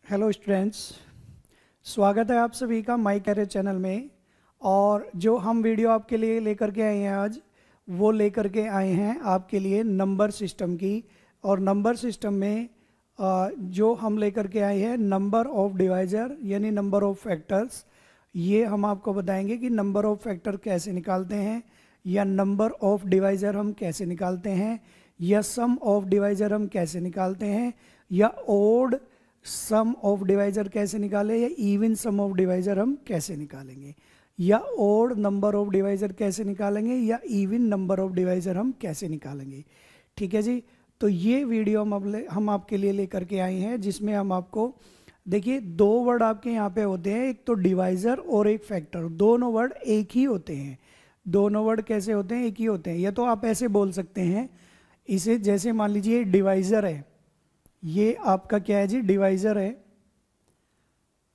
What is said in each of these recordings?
Hello students, स्वागत है आप सभी का माई कैरियर चैनल में। और जो हम वीडियो आपके लिए लेकर के आए हैं आज, वो लेकर के आए हैं आपके लिए नंबर सिस्टम की। और नंबर सिस्टम में जो हम लेकर के आए हैं नंबर ऑफ डिवाइज़र यानी नंबर ऑफ फैक्टर्स। ये हम आपको बताएंगे कि नंबर ऑफ फैक्टर कैसे निकालते हैं, या नंबर ऑफ डिवाइज़र हम कैसे निकालते हैं, या सम ऑफ डिवाइज़र हम कैसे निकालते हैं, या ओड सम ऑफ डिवाइज़र कैसे निकालें, या इवन सम ऑफ डिवाइज़र हम कैसे निकालेंगे, या ओड नंबर ऑफ डिवाइज़र कैसे निकालेंगे, या इवन नंबर ऑफ डिवाइज़र हम कैसे निकालेंगे। ठीक है जी। तो ये वीडियो हम आपके लिए लेकर के आए हैं, जिसमें हम आपको देखिए दो वर्ड आपके यहाँ पे होते हैं, एक तो डिवाइज़र और एक फैक्टर। दोनों वर्ड एक ही होते हैं। दोनों वर्ड कैसे होते हैं? एक ही होते हैं। या तो आप ऐसे बोल सकते हैं इसे, जैसे मान लीजिए डिवाइज़र है, ये आपका क्या है जी? डिवाइज़र है।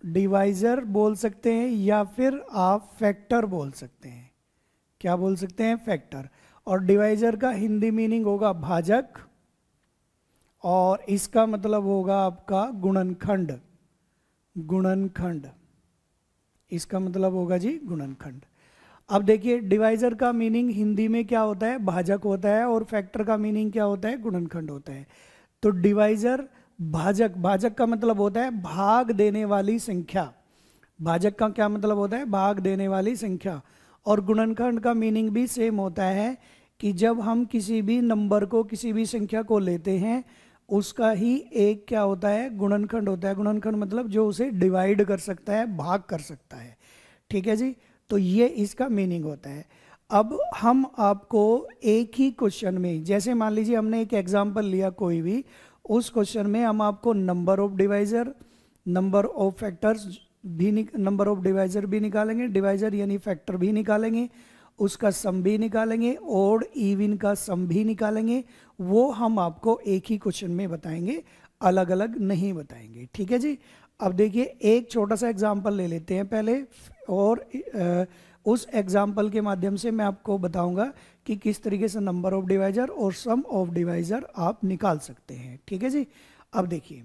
डिवाइज़र बोल सकते हैं, या फिर आप फैक्टर बोल सकते हैं। क्या बोल सकते हैं? फैक्टर। और डिवाइज़र का हिंदी मीनिंग होगा भाजक, और इसका मतलब होगा आपका गुणनखंड। गुणनखंड, इसका मतलब होगा जी गुणनखंड। अब देखिए डिवाइज़र का मीनिंग हिंदी में क्या होता है? भाजक होता है। और फैक्टर का मीनिंग क्या होता है? गुणनखंड होता है। तो डिवाइज़र भाजक, भाजक का मतलब होता है भाग देने वाली संख्या। भाजक का क्या मतलब होता है? भाग देने वाली संख्या। और गुणनखंड का मीनिंग भी सेम होता है कि जब हम किसी भी नंबर को, किसी भी संख्या को लेते हैं, उसका ही एक क्या होता है? गुणनखंड होता है। गुणनखंड मतलब जो उसे डिवाइड कर सकता है, भाग कर सकता है। ठीक है जी। तो ये इसका मीनिंग होता है। अब हम आपको एक ही क्वेश्चन में, जैसे मान लीजिए हमने एक एग्जांपल लिया कोई भी, उस क्वेश्चन में हम आपको number of divisor, number of factors भी, नंबर ऑफ डिवाइज़र भी निकालेंगे, डिवाइज़र यानी फैक्टर भी निकालेंगे, उसका सम भी निकालेंगे, ओड इवन का सम भी निकालेंगे। वो हम आपको एक ही क्वेश्चन में बताएंगे, अलग अलग नहीं बताएंगे। ठीक है जी। अब देखिए एक छोटा सा एग्जांपल ले लेते हैं पहले, और उस एग्जांपल के माध्यम से मैं आपको बताऊंगा कि किस तरीके से नंबर ऑफ डिवाइज़र और सम ऑफ डिवाइज़र आप निकाल सकते हैं। ठीक है जी। अब देखिए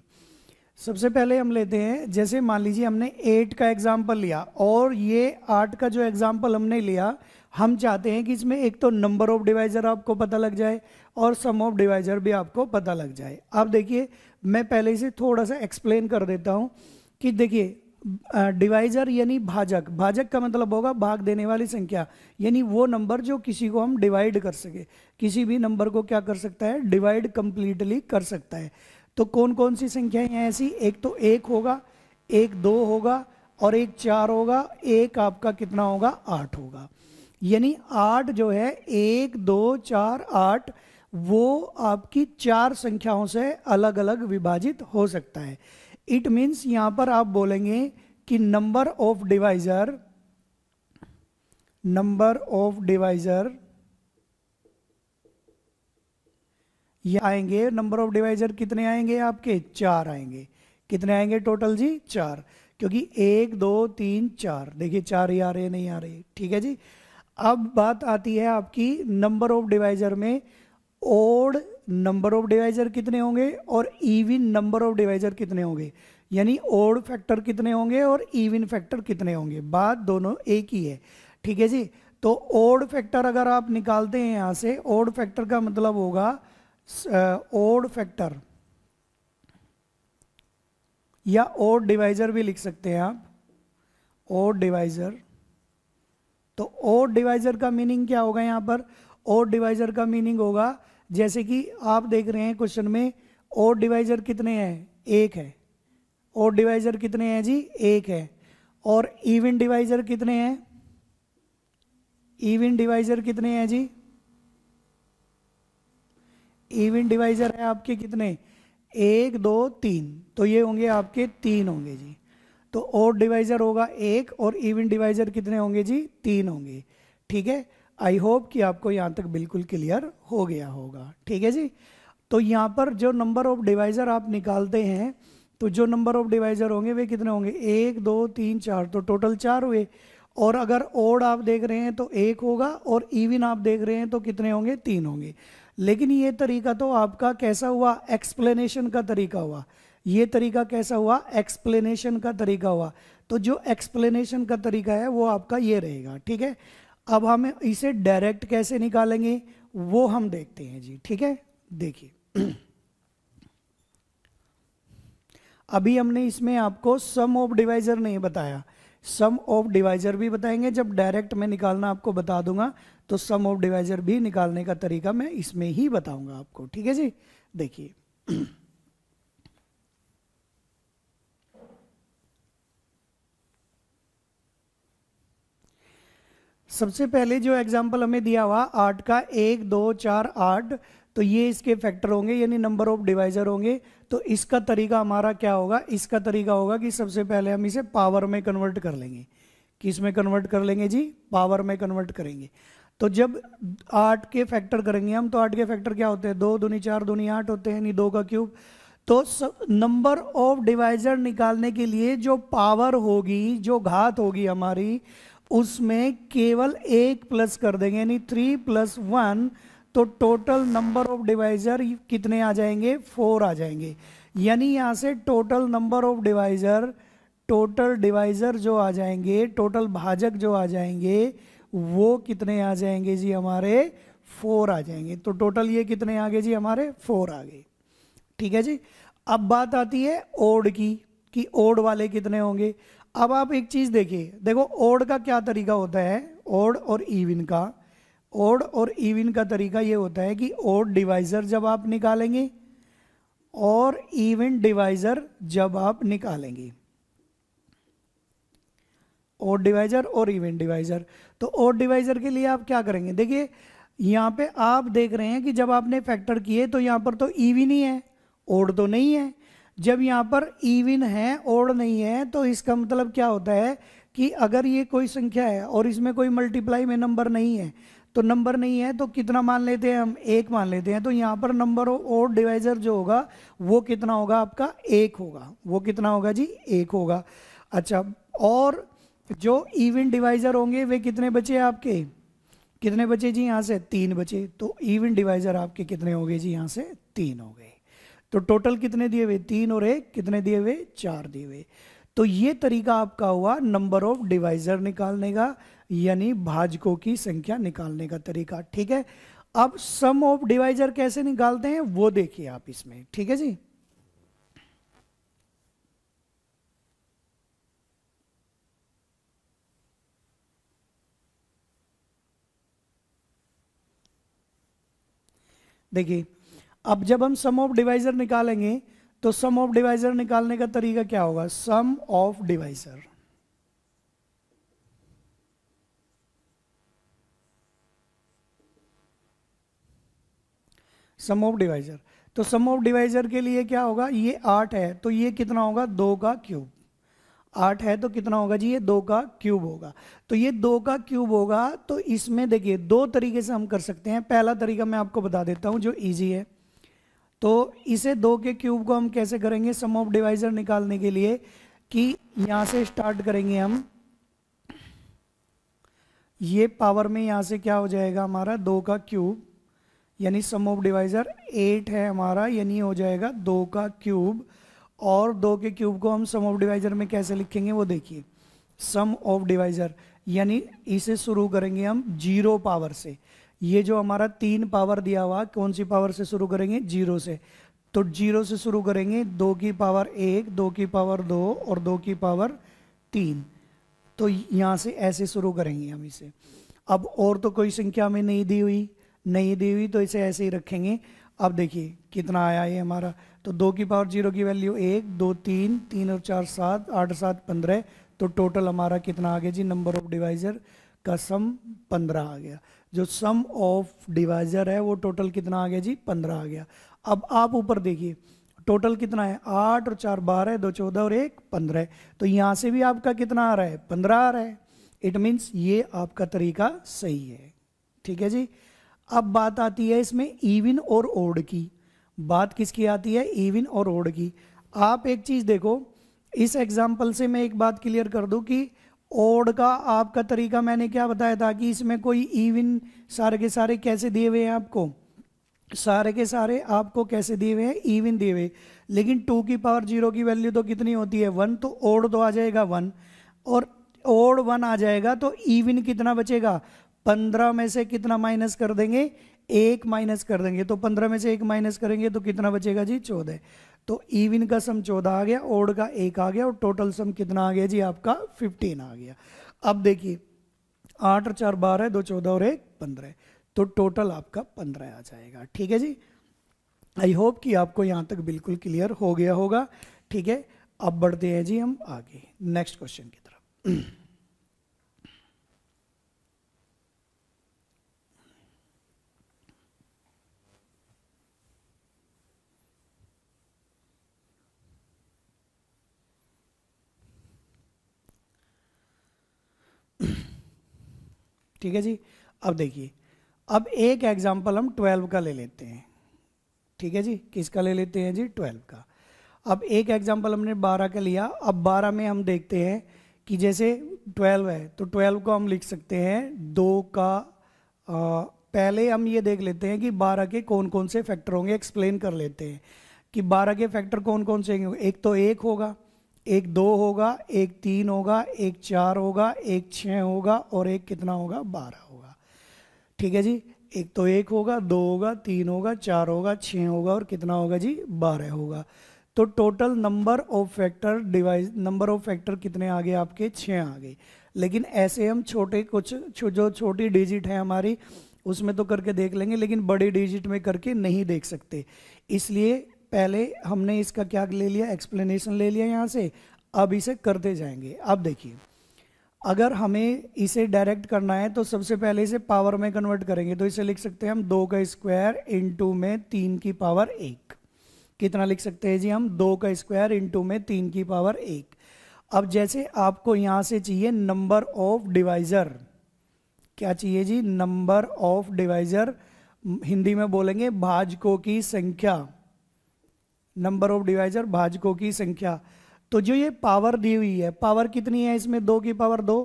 सबसे पहले हम लेते हैं, जैसे मान लीजिए हमने 8 का एग्जांपल लिया, और ये 8 का जो एग्जांपल हमने लिया, हम चाहते हैं कि इसमें एक तो नंबर ऑफ डिवाइज़र आपको पता लग जाए और सम ऑफ डिवाइज़र भी आपको पता लग जाए। अब देखिए मैं पहले इसे थोड़ा सा एक्सप्लेन कर देता हूँ कि देखिए डिवाइज़र यानी भाजक। भाजक का मतलब होगा भाग देने वाली संख्या, यानी वो नंबर जो किसी को हम डिवाइड कर सके। किसी भी नंबर को क्या कर सकता है? डिवाइड कंप्लीटली कर सकता है। तो कौन कौन सी संख्याएं हैं ऐसी? एक तो 1 होगा, एक 2 होगा, और एक 4 होगा, एक आपका कितना होगा? 8 होगा। यानी 8 जो है 1 2 4 8, वो आपकी 4 संख्याओं से अलग अलग विभाजित हो सकता है। इट मीन्स यहां पर आप बोलेंगे कि number of divisor, number of divisor ये आएंगे, नंबर ऑफ डिवाइज़र कितने आएंगे आपके? 4 आएंगे। कितने आएंगे टोटल जी? 4। क्योंकि 1 2 3 4, देखिए 4 ही आ रहे, नहीं आ रहे। ठीक है जी। अब बात आती है आपकी नंबर ऑफ डिवाइज़र में, ओड नंबर ऑफ डिवाइज़र कितने होंगे और इवन नंबर ऑफ डिवाइज़र कितने होंगे। यानी ओड फैक्टर कितने होंगे और इवन फैक्टर कितने होंगे। बात दोनों एक ही है। ठीक है जी। तो ओड फैक्टर अगर आप निकालते हैं यहाँ से, ओड फैक्टर का मतलब होगा ओड फैक्टर, या ओड डिवाइज़र भी लिख सकते हैं आप, ओड डिवाइज़र। तो ओड डिवाइज़र का मीनिंग क्या होगा यहाँ पर? ओड डिवाइज़र का मीनिंग होगा, जैसे कि आप देख रहे हैं क्वेश्चन में, ओड डिवाइज़र कितने हैं? 1 है। ओड डिवाइज़र कितने हैं जी? 1 है। और इवन डिवाइज़र कितने हैं? इवन डिवाइज़र कितने हैं जी? इवन डिवाइज़र है आपके कितने? 1 2 3, तो ये होंगे आपके 3 होंगे जी। तो ओड डिवाइज़र होगा 1, और इवन डिवाइज़र कितने होंगे जी? 3 होंगे। ठीक है। आई होप कि आपको यहाँ तक बिल्कुल क्लियर हो गया होगा। ठीक है जी। तो यहाँ पर जो नंबर ऑफ डिवाइज़र आप निकालते हैं, तो जो नंबर ऑफ डिवाइज़र होंगे वे कितने होंगे? 1 2 3 4, तो टोटल 4 हुए। और अगर ओड आप देख रहे हैं तो 1 होगा, और इवन आप देख रहे हैं तो कितने होंगे? 3 होंगे। लेकिन ये तरीका तो आपका कैसा हुआ? एक्सप्लेनेशन का तरीका हुआ। ये तरीका कैसा हुआ, एक्सप्लेनेशन का तरीका हुआ। तो जो एक्सप्लेनेशन का तरीका है वो आपका ये रहेगा, ठीक है। अब हम इसे डायरेक्ट कैसे निकालेंगे वो हम देखते हैं जी, ठीक है। देखिए अभी हमने इसमें आपको सम ऑफ डिवाइजर नहीं बताया, सम ऑफ डिवाइजर भी बताएंगे। जब डायरेक्ट में निकालना आपको बता दूंगा तो सम ऑफ डिवाइजर भी निकालने का तरीका मैं इसमें ही बताऊंगा आपको, ठीक है जी। देखिए सबसे पहले जो एग्जाम्पल हमें दिया हुआ 8 का 1 2 4 8, तो ये इसके फैक्टर होंगे यानी नंबर ऑफ डिवाइजर होंगे। तो इसका तरीका हमारा क्या होगा, इसका तरीका होगा कि सबसे पहले हम इसे पावर में कन्वर्ट कर लेंगे। किस में कन्वर्ट कर लेंगे जी, पावर में कन्वर्ट करेंगे। तो जब 8 के फैक्टर करेंगे हम, तो 8 के फैक्टर क्या होते हैं, 2 दूनी 4 दूनी 8 होते हैं, यानी 2 का क्यूब। तो नंबर ऑफ डिवाइजर निकालने के लिए जो पावर होगी, जो घात होगी हमारी, उसमें केवल एक प्लस कर देंगे यानी 3 + 1। तो टोटल नंबर ऑफ डिवाइजर कितने आ जाएंगे, 4 आ जाएंगे। यानी यहां से total number of divisor, total divisor जो आ जाएंगे, टोटल भाजक जो आ जाएंगे वो कितने आ जाएंगे जी, हमारे 4 आ जाएंगे। तो टोटल ये कितने आ गए जी, हमारे 4 आ गए, ठीक है जी। अब बात आती है ओड की, कि ओड वाले कितने होंगे। अब आप एक चीज देखिए, देखो ओड का क्या तरीका होता है, ओड और इवन का, ओड और इवन का तरीका ये होता है कि ओड डिवाइजर जब आप निकालेंगे और इवन डिवाइजर जब आप निकालेंगे, ओड डिवाइजर और इवन डिवाइजर। तो ओड डिवाइजर के लिए आप क्या करेंगे, देखिए यहां पे आप देख रहे हैं कि जब आपने फैक्टर किए तो यहां पर तो इवन ही है, ओड तो नहीं है। जब यहाँ पर इवन है ओड नहीं है, तो इसका मतलब क्या होता है कि अगर ये कोई संख्या है और इसमें कोई मल्टीप्लाई में नंबर नहीं है, तो नंबर नहीं है तो कितना मान लेते हैं हम, 1 मान लेते हैं। तो यहाँ पर नंबर ऑफ ओड डिवाइजर जो होगा वो कितना होगा, आपका 1 होगा। वो कितना होगा जी, 1 होगा। अच्छा, और जो इवन डिवाइजर होंगे वे कितने बचे आपके, कितने बचे जी, यहाँ से 3 बचे। तो इवन डिवाइजर आपके कितने हो गए जी, यहाँ से 3 हो गए। तो टोटल कितने दिए हुए, 3 और 1 कितने दिए हुए, 4 दिए हुए। तो ये तरीका आपका हुआ नंबर ऑफ डिवाइजर निकालने का, यानी भाजकों की संख्या निकालने का तरीका, ठीक है। अब सम ऑफ डिवाइजर कैसे निकालते हैं वो देखिए आप इसमें, ठीक है जी। देखिए अब जब हम सम ऑफ डिवाइजर निकालेंगे तो सम ऑफ डिवाइजर निकालने का तरीका क्या होगा, sum of divisor, sum of divisor. तो सम ऑफ डिवाइजर के लिए क्या होगा, ये 8 है तो ये कितना होगा, 2 का क्यूब। 8 है तो कितना होगा जी, ये 2 का क्यूब होगा। तो ये 2 का क्यूब होगा। तो इसमें देखिए 2 तरीके से हम कर सकते हैं। पहला तरीका मैं आपको बता देता हूं जो इजी है। तो इसे 2 के क्यूब को हम कैसे करेंगे सम ऑफ डिवाइजर निकालने के लिए, कि यहां से स्टार्ट करेंगे हम, ये पावर में यहां से क्या हो जाएगा हमारा 2 का क्यूब, यानी सम ऑफ डिवाइजर 8 है हमारा, यानी हो जाएगा 2 का क्यूब। और 2 के क्यूब को हम सम ऑफ डिवाइजर में कैसे लिखेंगे वो देखिए, सम ऑफ डिवाइजर यानी इसे शुरू करेंगे हम 0 पावर से। ये जो हमारा 3 पावर दिया हुआ, कौन सी पावर से शुरू करेंगे, 0 से। तो 0 से शुरू करेंगे, 2 की पावर 1, 2 की पावर 2 और 2 की पावर 3। तो यहाँ से ऐसे शुरू करेंगे हम इसे। अब और तो कोई संख्या में नहीं दी हुई, नहीं दी हुई, तो इसे ऐसे ही रखेंगे। अब देखिए कितना आया ये हमारा, तो 2 की पावर 0 की वैल्यू 1, 2 3, 3 और 4 7, 8 7 15। तो टोटल हमारा कितना आ गया जी, नंबर ऑफ डिवाइजर का सम 15 आ गया। जो सम ऑफ डिवाइजर है वो टोटल कितना आ गया जी, 15 आ गया। अब आप ऊपर देखिए टोटल कितना है, 8 और 4 12, 2 14 और 1 15। तो यहां से भी आपका कितना आ रहा है, 15 आ रहा है। इट मीन्स ये आपका तरीका सही है, ठीक है जी। अब बात आती है इसमें इवन और ओड की। बात किसकी आती है, इवन और ओड की। आप एक चीज देखो, इस एग्जाम्पल से मैं एक बात क्लियर कर दूं कि ओड का आपका तरीका मैंने क्या बताया था कि इसमें कोई इवन सारे के सारे कैसे दिए हुए हैं आपको, सारे के सारे आपको कैसे दिए हुए हैं, इवन दिए हुए, लेकिन 2 की पावर 0 की वैल्यू तो कितनी होती है 1, तो ओड तो आ जाएगा 1, और ओड 1 आ जाएगा तो इवन कितना बचेगा, 15 में से कितना माइनस कर देंगे, 1 माइनस कर देंगे, तो 15 में से 1 माइनस करेंगे तो कितना बचेगा जी 14। तो इवन का सम 14 आ गया, ओड का 1 आ गया, और टोटल सम कितना आ गया जी आपका 15 आ गया। अब देखिए 8 और 4 12, 2 14 और 1 15, तो टोटल आपका 15 आ जाएगा। ठीक है जी, आई होप कि आपको यहाँ तक बिल्कुल क्लियर हो गया होगा। ठीक है, अब बढ़ते हैं जी हम आगे नेक्स्ट क्वेश्चन की तरफ। ठीक है जी, अब देखिए, अब एक एग्जांपल हम 12 का ले लेते हैं। ठीक है जी, किसका ले लेते हैं जी 12 का। अब एक एग्जांपल हमने 12 का लिया, अब 12 में हम देखते हैं कि जैसे 12 है तो 12 को हम लिख सकते हैं 2 का पहले हम ये देख लेते हैं कि 12 के कौन कौन से फैक्टर होंगे, एक्सप्लेन कर लेते हैं कि 12 के फैक्टर कौन कौन से होंगे। एक तो 1 होगा, एक 2 होगा, एक 3 होगा, एक 4 होगा, एक 6 होगा, और एक कितना होगा 12 होगा। ठीक है जी, एक तो 1 होगा, 2 होगा, 3 होगा, 4 होगा, 6 होगा, और कितना होगा जी 12 होगा। तो total number of factor device, number of factor कितने आ गए आपके 6 आ गए। लेकिन ऐसे हम छोटे कुछ जो छोटी डिजिट है हमारी उसमें तो करके देख लेंगे, लेकिन बड़ी डिजिट में करके नहीं देख सकते, इसलिए पहले हमने इसका क्या ले लिया, एक्सप्लेनेशन ले लिया यहाँ से। अब इसे करते जाएंगे। अब देखिए, अगर हमें इसे डायरेक्ट करना है तो सबसे पहले इसे पावर में कन्वर्ट करेंगे, तो इसे लिख सकते हैं हम 2 का स्क्वायर इंटू में 3 की पावर 1। कितना लिख सकते हैं जी हम, 2 का स्क्वायर इंटू में 3 की पावर 1। अब जैसे आपको यहां से चाहिए नंबर ऑफ डिवाइजर, क्या चाहिए जी, नंबर ऑफ डिवाइजर, हिंदी में बोलेंगे भाजकों की संख्या, नंबर ऑफ डिवाइजर भाजकों की संख्या। तो जो ये पावर दी हुई है, पावर कितनी है इसमें, 2 की पावर 2,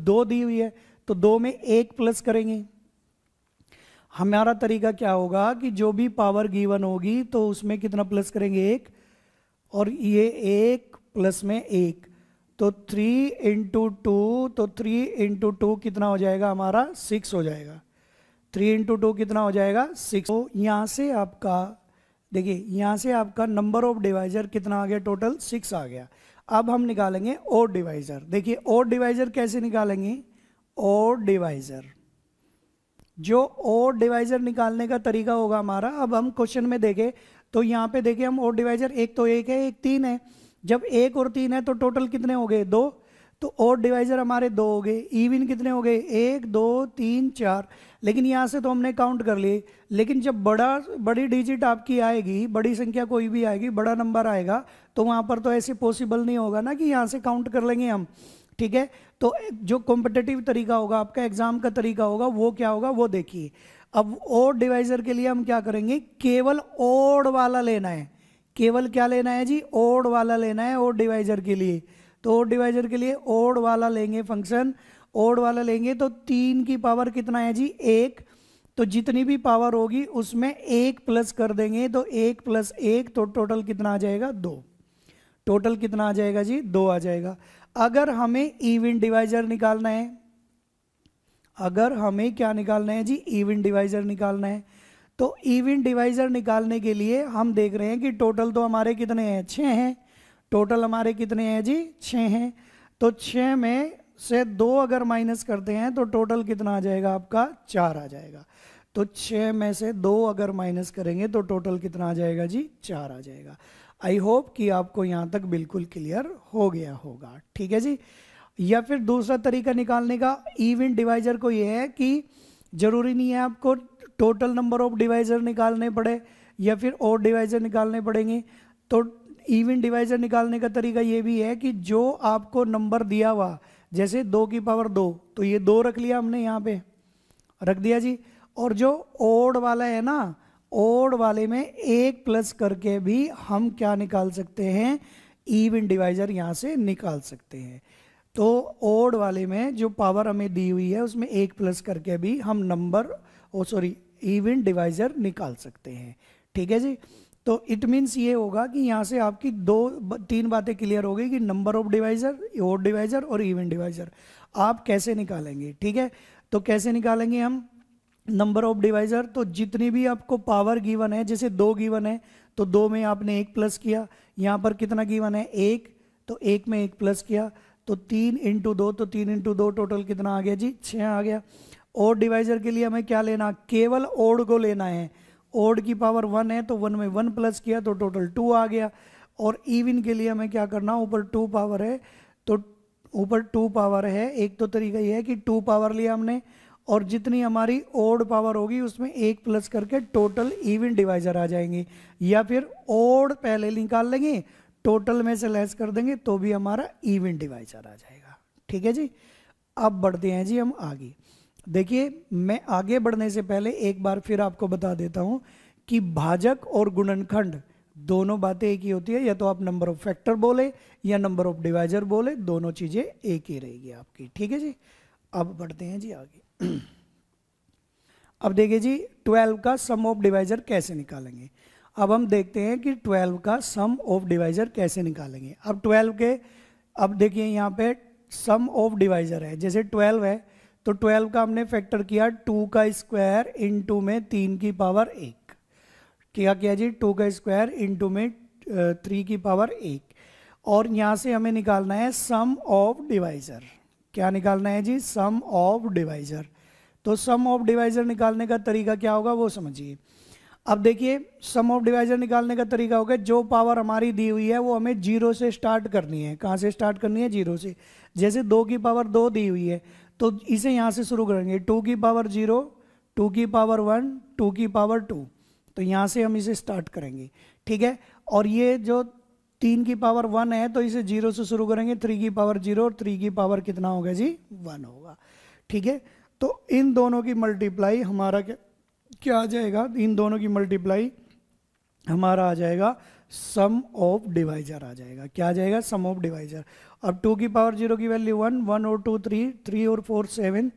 2 दी हुई है, तो 2 में 1 प्लस करेंगे। हमारा तरीका क्या होगा कि जो भी पावर गिवन होगी तो उसमें कितना प्लस करेंगे 1, और ये 1 प्लस में 1, तो 3 इंटू 2, तो 3 इंटू 2 कितना हो जाएगा हमारा 6 हो जाएगा। 3 इंटू 2 कितना हो जाएगा 6। तो यहाँ से आपका देखिए, यहाँ से आपका नंबर ऑफ डिवाइजर कितना आ गया, टोटल 6 आ गया। अब हम निकालेंगे ओड डिवाइजर। देखिए ओड डिवाइजर कैसे निकालेंगे, ओड डिवाइजर, जो ओड डिवाइजर निकालने का तरीका होगा हमारा, अब हम क्वेश्चन में देखें तो यहाँ पे देखिए हम ओड डिवाइजर, एक तो 1 है, एक 3 है। जब 1 और 3 है तो टोटल कितने हो गए 2, तो ओड डिवाइजर हमारे 2 हो गए। इवन कितने हो गए 1 2 3 4, लेकिन यहाँ से तो हमने काउंट कर लिए, लेकिन जब बड़ी डिजिट आपकी आएगी, बड़ी संख्या कोई भी आएगी, बड़ा नंबर आएगा, तो वहाँ पर तो ऐसे पॉसिबल नहीं होगा ना कि यहाँ से काउंट कर लेंगे हम। ठीक है, तो जो कॉम्पिटिटिव तरीका होगा आपका, एग्जाम का तरीका होगा, वो क्या होगा वो देखिए। अब ओड डिवाइजर के लिए हम क्या करेंगे, केवल ओड वाला लेना है, केवल क्या लेना है जी, ओड वाला लेना है ओड डिवाइजर के लिए। तो ओड डिवाइजर के लिए ओड वाला लेंगे फंक्शन, ओड वाला लेंगे तो 3 की पावर कितना है जी 1, तो जितनी भी पावर होगी उसमें 1 प्लस कर देंगे, तो 1 प्लस 1, तो टोटल कितना आ जाएगा 2। टोटल कितना आ जाएगा जी 2 आ जाएगा। अगर हमें इवन डिवाइजर निकालना है, अगर हमें क्या निकालना है जी, इवन डिवाइजर निकालना है, तो इवन डिवाइजर निकालने के लिए हम देख रहे हैं कि टोटल तो हमारे कितने हैं 6 हैं, टोटल हमारे कितने हैं जी 6 हैं। तो 6 में से 2 अगर माइनस करते हैं तो टोटल कितना आ जाएगा आपका 4 आ जाएगा। तो 6 में से 2 अगर माइनस करेंगे तो टोटल कितना आ जाएगा जी 4 आ जाएगा। आई होप कि आपको यहाँ तक बिल्कुल क्लियर हो गया होगा। ठीक है जी, या फिर दूसरा तरीका निकालने का इवन डिवाइजर को यह है कि जरूरी नहीं है आपको टोटल नंबर ऑफ डिवाइजर निकालने पड़े या फिर और डिवाइजर निकालने पड़ेंगे। तो इवन डिवाइजर निकालने का तरीका ये भी है कि जो आपको नंबर दिया हुआ, जैसे 2 की पावर 2, तो ये 2 रख लिया हमने यहाँ पे रख दिया जी, और जो ओड वाला है ना, ओड वाले में 1 प्लस करके भी हम क्या निकाल सकते हैं, इवन डिवाइजर यहाँ से निकाल सकते हैं। तो ओड वाले में जो पावर हमें दी हुई है उसमें 1 प्लस करके भी हम नंबर, इवन डिवाइजर निकाल सकते हैं। ठीक है जी। तो इट मीन्स ये होगा कि यहाँ से आपकी तीन बातें क्लियर हो गई कि number of divisor, odd divisor और इवन डिवाइजर आप कैसे निकालेंगे। ठीक है, तो कैसे निकालेंगे हम नंबर ऑफ डिवाइजर, तो जितनी भी आपको पावर गिवन है, जैसे 2 गिवन है तो 2 में आपने 1 प्लस किया, यहाँ पर कितना गिवन है 1, तो 1 में 1 प्लस किया, तो 3 इंटू 2, तो 3 इंटू 2 टोटल कितना आ गया जी 6 आ गया। ओड डिवाइजर के लिए हमें क्या लेना, केवल ओड को लेना है, ओड की पावर 1 है तो 1 में 1 प्लस किया तो टोटल 2 आ गया। और इवन के लिए हमें क्या करना, ऊपर 2 पावर है तो ऊपर 2 पावर है, एक तो तरीका ये है कि 2 पावर लिया हमने और जितनी हमारी ओड पावर होगी उसमें 1 प्लस करके टोटल इवन डिवाइजर आ जाएंगे, या फिर ओड पहले निकाल लेंगे टोटल में से लेस कर देंगे तो भी हमारा इवन डिवाइजर आ जाएगा। ठीक है जी। अब बढ़ते हैं जी हम आगे। देखिए मैं आगे बढ़ने से पहले एक बार फिर आपको बता देता हूं कि भाजक और गुणनखंड दोनों बातें एक ही होती है, या तो आप नंबर ऑफ फैक्टर बोले या नंबर ऑफ डिवाइजर बोले, दोनों चीजें एक ही रहेगी आपकी। ठीक है जी। अब बढ़ते हैं जी आगे। अब देखिए जी 12 का सम ऑफ डिवाइजर कैसे निकालेंगे। अब हम देखते हैं कि 12 का सम ऑफ डिवाइजर कैसे निकालेंगे। अब 12 के, अब देखिए यहाँ पे सम ऑफ डिवाइजर है, जैसे 12 है तो 12 का हमने फैक्टर किया 2 का स्क्वायर इंटू में 3 की पावर 1, क्या किया जी 2 का स्क्वायर इंटू में 3 की पावर 1, और यहाँ से हमें निकालना है सम ऑफ डिवाइजर। क्या निकालना है जी, सम ऑफ डिवाइजर। तो सम ऑफ डिवाइजर निकालने का तरीका क्या होगा वो समझिए। अब देखिए सम ऑफ डिवाइजर निकालने का तरीका होगा, जो पावर हमारी दी हुई है वो हमें 0 से स्टार्ट करनी है। कहाँ से स्टार्ट करनी है, 0 से। जैसे 2 की पावर 2 दी हुई है तो इसे यहाँ से शुरू करेंगे, 2 की पावर 0, 2 की पावर 1, 2 की पावर 2, तो यहाँ से हम इसे स्टार्ट करेंगे। ठीक है, और ये जो 3 की पावर 1 है तो इसे 0 से शुरू करेंगे, 3 की पावर 0 और 3 की पावर कितना होगा जी 1 होगा। ठीक है, तो इन दोनों की मल्टीप्लाई हमारा क्या आ जाएगा, इन दोनों की मल्टीप्लाई हमारा आ जाएगा सम ऑफ डिवाइजर आ जाएगा। क्या आ जाएगा, सम ऑफ डिवाइजर। अब 2 की पावर 0 की वैल्यू 1, 1 और 2 3, 3 और 4 7,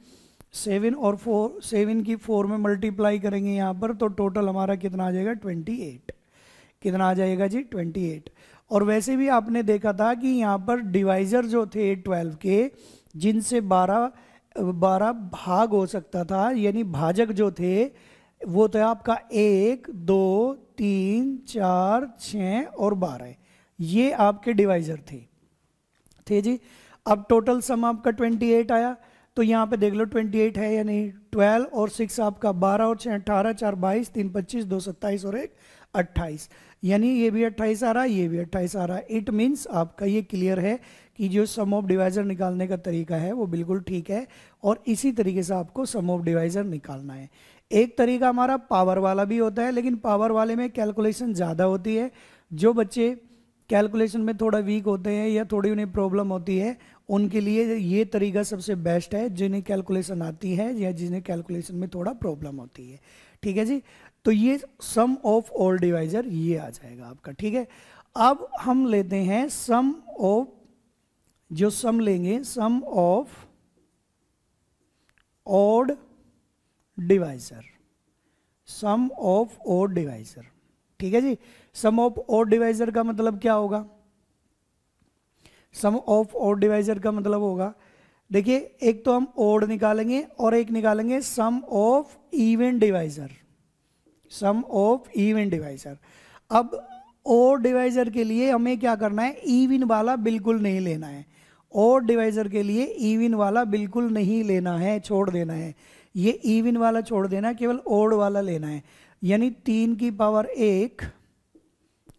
7 और 4, 7 की 4 में मल्टीप्लाई करेंगे यहाँ पर तो टोटल हमारा कितना आ जाएगा 28। कितना आ जाएगा जी 28। और वैसे भी आपने देखा था कि यहाँ पर डिवाइजर जो थे 12 के, जिनसे 12 भाग हो सकता था, यानी भाजक जो थे वो थे आपका 1, 2, 3, 4, 6 और 12, ये आपके डिवाइजर थे जी। अब टोटल सम आपका 28 आया, तो यहाँ पे देख लो 28 है या नहीं। 12 और 6 आपका 12 और 6 18, 4 22, 3 25, 2 27 और 1 28, यानी ये भी 28 आ रहा है, ये भी 28 आ रहा है। इट मीन्स आपका ये क्लियर है कि जो सम ऑफ डिवाइजर निकालने का तरीका है वो बिल्कुल ठीक है, और इसी तरीके से आपको सम ऑफ डिवाइजर निकालना है। एक तरीका हमारा पावर वाला भी होता है, लेकिन पावर वाले में कैलकुलेशन ज़्यादा होती है। जो बच्चे कैलकुलेशन में थोड़ा वीक होते हैं या थोड़ी उन्हें प्रॉब्लम होती है, उनके लिए ये तरीका सबसे बेस्ट है, जिन्हें कैलकुलेशन आती है या जिन्हें कैलकुलेशन में थोड़ा प्रॉब्लम होती है। ठीक है जी, तो ये सम ऑफ ऑल डिवाइजर ये आ जाएगा आपका। ठीक है, अब हम लेते हैं सम ऑफ, जो सम लेंगे sum of odd divisor, sum of odd divisor. ठीक है जी, सम ऑफ ऑड डिवाइजर का मतलब क्या होगा, सम ऑफ ऑड डिवाइजर का मतलब होगा, देखिए एक तो हम ऑड निकालेंगे और एक निकालेंगे sum of even divisor, sum of even divisor. अब ऑड डिवाइजर के लिए हमें क्या करना है, इवन वाला बिल्कुल नहीं लेना है। ऑड डिवाइजर के लिए इवन वाला बिल्कुल नहीं लेना है, छोड़ देना है। ये इवन वाला छोड़ देना, केवल ऑड वाला लेना है। यानी 3 की पावर 1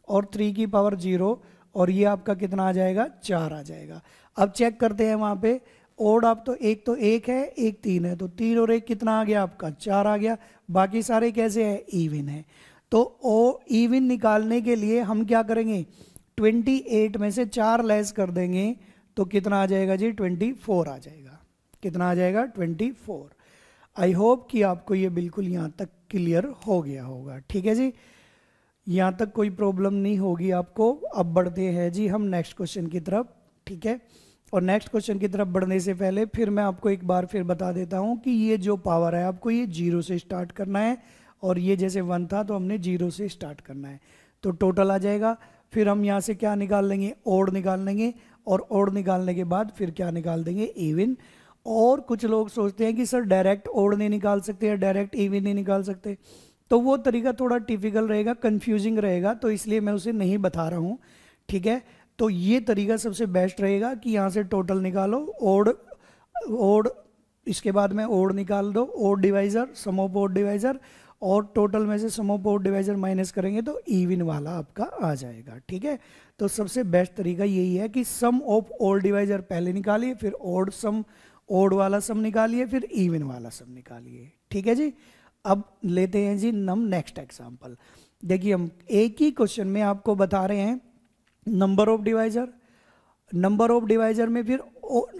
और 3 की पावर 0, और ये आपका कितना आ जाएगा 4 आ जाएगा। अब चेक करते हैं वहां पे ऑड, आप तो एक है, एक 3 है, तो 3 और 1 कितना आ गया आपका 4 आ गया। बाकी सारे कैसे है, इवन है। तो ओ इवन निकालने के लिए हम क्या करेंगे, 28 में से 4 लेस कर देंगे तो कितना आ जाएगा जी 24 आ जाएगा। कितना आ जाएगा 24। आई होप कि आपको ये बिल्कुल यहाँ तक क्लियर हो गया होगा। ठीक है जी, यहाँ तक कोई प्रॉब्लम नहीं होगी आपको। अब बढ़ते हैं जी हम नेक्स्ट क्वेश्चन की तरफ। ठीक है, और नेक्स्ट क्वेश्चन की तरफ बढ़ने से पहले फिर मैं आपको एक बार फिर बता देता हूँ कि ये जो पावर है आपको ये 0 से स्टार्ट करना है, और ये जैसे 1 था तो हमने 0 से स्टार्ट करना है, तो टोटल आ जाएगा। फिर हम यहाँ से क्या निकाल लेंगे, ओड निकाल लेंगे, और ओड निकालने के बाद फिर क्या निकाल देंगे, इवन। और कुछ लोग सोचते हैं कि सर डायरेक्ट ओड नहीं निकाल सकते या डायरेक्ट इवन नहीं निकाल सकते, तो वो तरीका थोड़ा टिपिकल रहेगा, कंफ्यूजिंग रहेगा, तो इसलिए मैं उसे नहीं बता रहा हूँ, ठीक है। तो ये तरीका सबसे बेस्ट रहेगा कि यहाँ से टोटल निकालो, ओड इसके बाद में ओड निकाल दो, odd divisor, sum of odd divisor, और टोटल में से sum of odd divisor minus करेंगे तो इवन वाला आपका आ जाएगा, ठीक है। तो सबसे बेस्ट तरीका यही है कि सम ऑफ ओड डिवाइजर पहले निकालिए, फिर ओड वाला सम निकालिए, फिर इवन वाला सम निकालिए, ठीक है जी। अब लेते हैं जी हम नेक्स्ट एग्जांपल। देखिए हम एक ही क्वेश्चन में आपको बता रहे हैं नंबर ऑफ डिवाइजर में फिर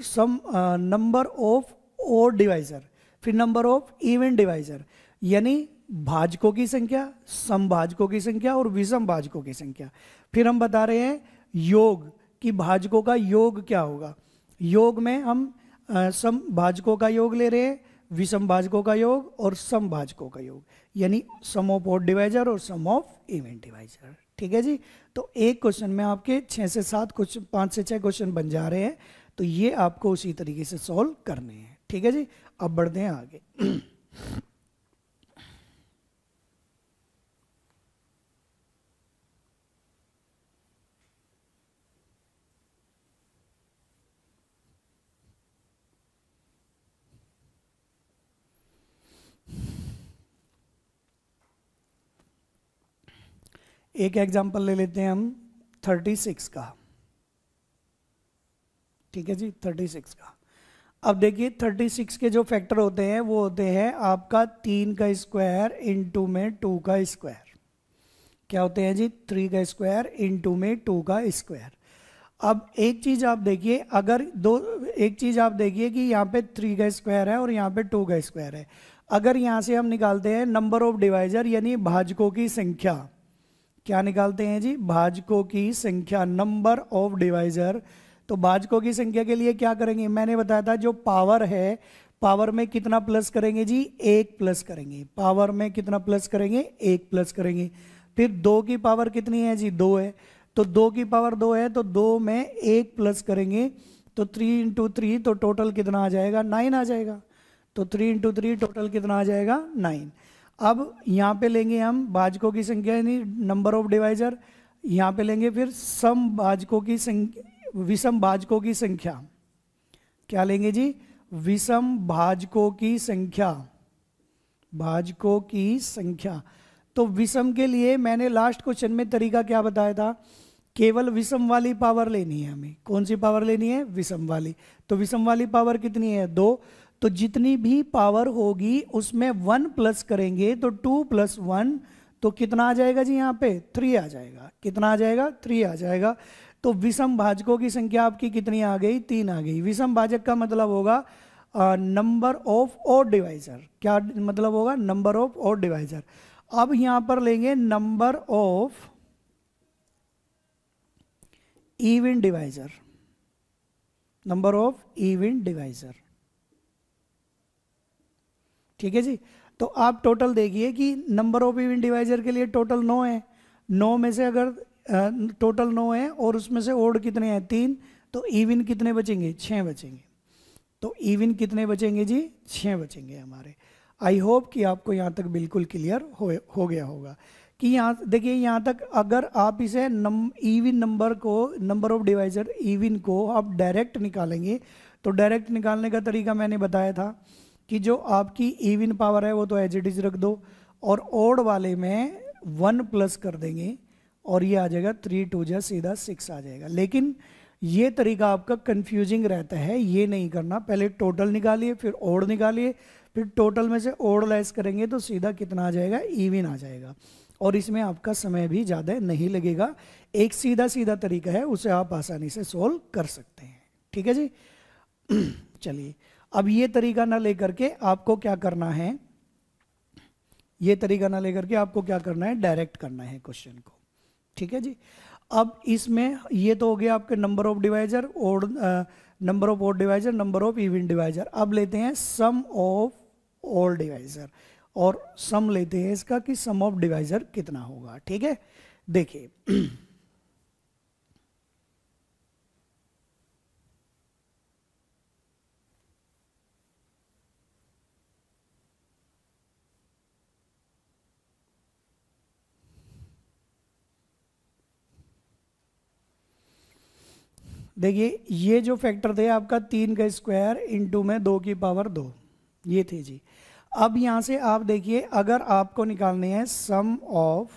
सम नंबर ऑफ ओड डिवाइजर, फिर नंबर ऑफ इवन डिवाइजर, यानी भाजकों की संख्या, समभाजकों की संख्या और विषम भाजकों की संख्या। फिर हम बता रहे हैं योग कि भाजकों का योग क्या होगा। योग में हम सम भाजकों का योग ले रहे हैं, विषम भाजकों का योग और सम भाजकों का योग, यानी सम ऑफ ओड डिवाइजर और सम ऑफ इवन डिवाइजर, ठीक है जी। तो एक क्वेश्चन में आपके 6 से 7 क्वेश्चन, 5 से 6 क्वेश्चन बन जा रहे हैं, तो ये आपको उसी तरीके से सॉल्व करने हैं, ठीक है जी। अब बढ़ते हैं आगे। एक एग्जांपल ले लेते हैं हम 36 का, ठीक है जी, 36 का। अब देखिए 36 के जो फैक्टर होते हैं वो होते हैं आपका 3 का स्क्वायर इंटू में 2 का स्क्वायर। क्या होते हैं जी, 3 का स्क्वायर इंटू में 2 का स्क्वायर। अब एक चीज आप देखिए, एक चीज आप देखिए कि यहाँ पे 3 का स्क्वायर है और यहाँ पे 2 का स्क्वायर है। अगर यहाँ से हम निकालते हैं नंबर ऑफ डिवाइजर यानी भाजकों की संख्या, क्या निकालते हैं जी, भाजकों की संख्या, नंबर ऑफ डिवाइजर। तो भाजकों की संख्या के लिए क्या करेंगे, मैंने बताया था जो पावर है, पावर में कितना प्लस करेंगे जी, 1 प्लस करेंगे। पावर में कितना प्लस करेंगे, 1 प्लस करेंगे। फिर 2 की पावर कितनी है जी, 2 है, तो 2 की पावर 2 है, तो 2 में 1 प्लस करेंगे, तो 3 इंटू 3, तो टोटल कितना आ जाएगा, 9 आ जाएगा। तो 3 इंटू 3 टोटल कितना आ जाएगा, 9। अब यहाँ पे लेंगे हम भाजकों की संख्या यानी नंबर ऑफ डिवाइजर, यहाँ पे लेंगे फिर सम भाजकों की संख्या, विषम भाजकों की संख्या। क्या लेंगे जी, विषम भाजकों की संख्या, भाजकों की संख्या। तो विषम के लिए मैंने लास्ट क्वेश्चन में तरीका क्या बताया था, केवल विषम वाली पावर लेनी है हमें। कौन सी पावर लेनी है, विषम वाली। तो विषम वाली पावर कितनी है, 2। तो जितनी भी पावर होगी उसमें 1 प्लस करेंगे, तो 2 प्लस 1, तो कितना आ जाएगा जी, यहाँ पे 3 आ जाएगा। कितना आ जाएगा, 3 आ जाएगा। तो विषम भाजकों की संख्या आपकी कितनी आ गई, 3 आ गई। विषम भाजक का मतलब होगा नंबर ऑफ ऑड डिवाइजर। क्या मतलब होगा, नंबर ऑफ ऑड डिवाइजर। अब यहां पर लेंगे number of even divisor, number of even divisor, ठीक है जी। तो आप टोटल देखिए कि नंबर ऑफ इवन डिवाइजर के लिए टोटल 9 है। 9 में से अगर टोटल 9 है और उसमें से ओड कितने हैं, 3, तो इवन कितने बचेंगे, 6 बचेंगे। तो इवन कितने बचेंगे जी, 6 बचेंगे हमारे। आई होप कि आपको यहाँ तक बिल्कुल क्लियर हो गया होगा कि यहाँ देखिए, यहाँ तक अगर आप इसे इवन नंबर को, नंबर ऑफ डिवाइजर इवन को आप डायरेक्ट निकालेंगे, तो डायरेक्ट निकालने का तरीका मैंने बताया था कि जो आपकी इवन पावर है वो तो एज इट इज रख दो, और ओड वाले में 1 प्लस कर देंगे, और ये आ जाएगा 3 2 जा सीधा 6 आ जाएगा। लेकिन ये तरीका आपका कंफ्यूजिंग रहता है, ये नहीं करना। पहले टोटल निकालिए, फिर ओड निकालिए, फिर टोटल में से ओड लेस करेंगे तो सीधा कितना आ जाएगा, इवन आ जाएगा। और इसमें आपका समय भी ज़्यादा नहीं लगेगा। एक सीधा सीधा तरीका है, उसे आप आसानी से सोल्व कर सकते हैं, ठीक है जी। चलिए, अब ये तरीका ना लेकर के आपको क्या करना है, ये तरीका ना लेकर के आपको क्या करना है, डायरेक्ट करना है क्वेश्चन को, ठीक है जी। अब इसमें ये तो हो गया आपके number of divisor, odd number of odd divisor, number of even divisor. अब लेते हैं सम ऑफ ऑल डिवाइजर, और सम लेते हैं इसका कि सम ऑफ डिवाइजर कितना होगा। ठीक है, देखिए देखिए ये जो फैक्टर थे आपका 3 का स्क्वायर इंटू में 2 की पावर 2, ये थे जी। अब यहां से आप देखिए, अगर आपको निकालने हैं sum of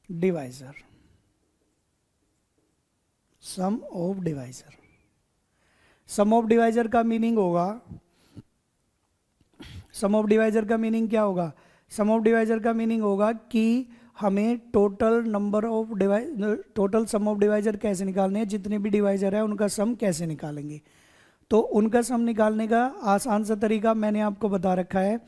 divisor, sum of divisor, sum of divisor का मीनिंग होगा, सम ऑफ डिवाइजर का मीनिंग क्या होगा? सम ऑफ डिवाइजर का मीनिंग होगा कि हमें total number of total sum of divisor कैसे निकालने हैं, जितने भी डिवाइजर है उनका सम कैसे निकालेंगे। तो उनका सम निकालने का आसान सा तरीका मैंने आपको बता रखा है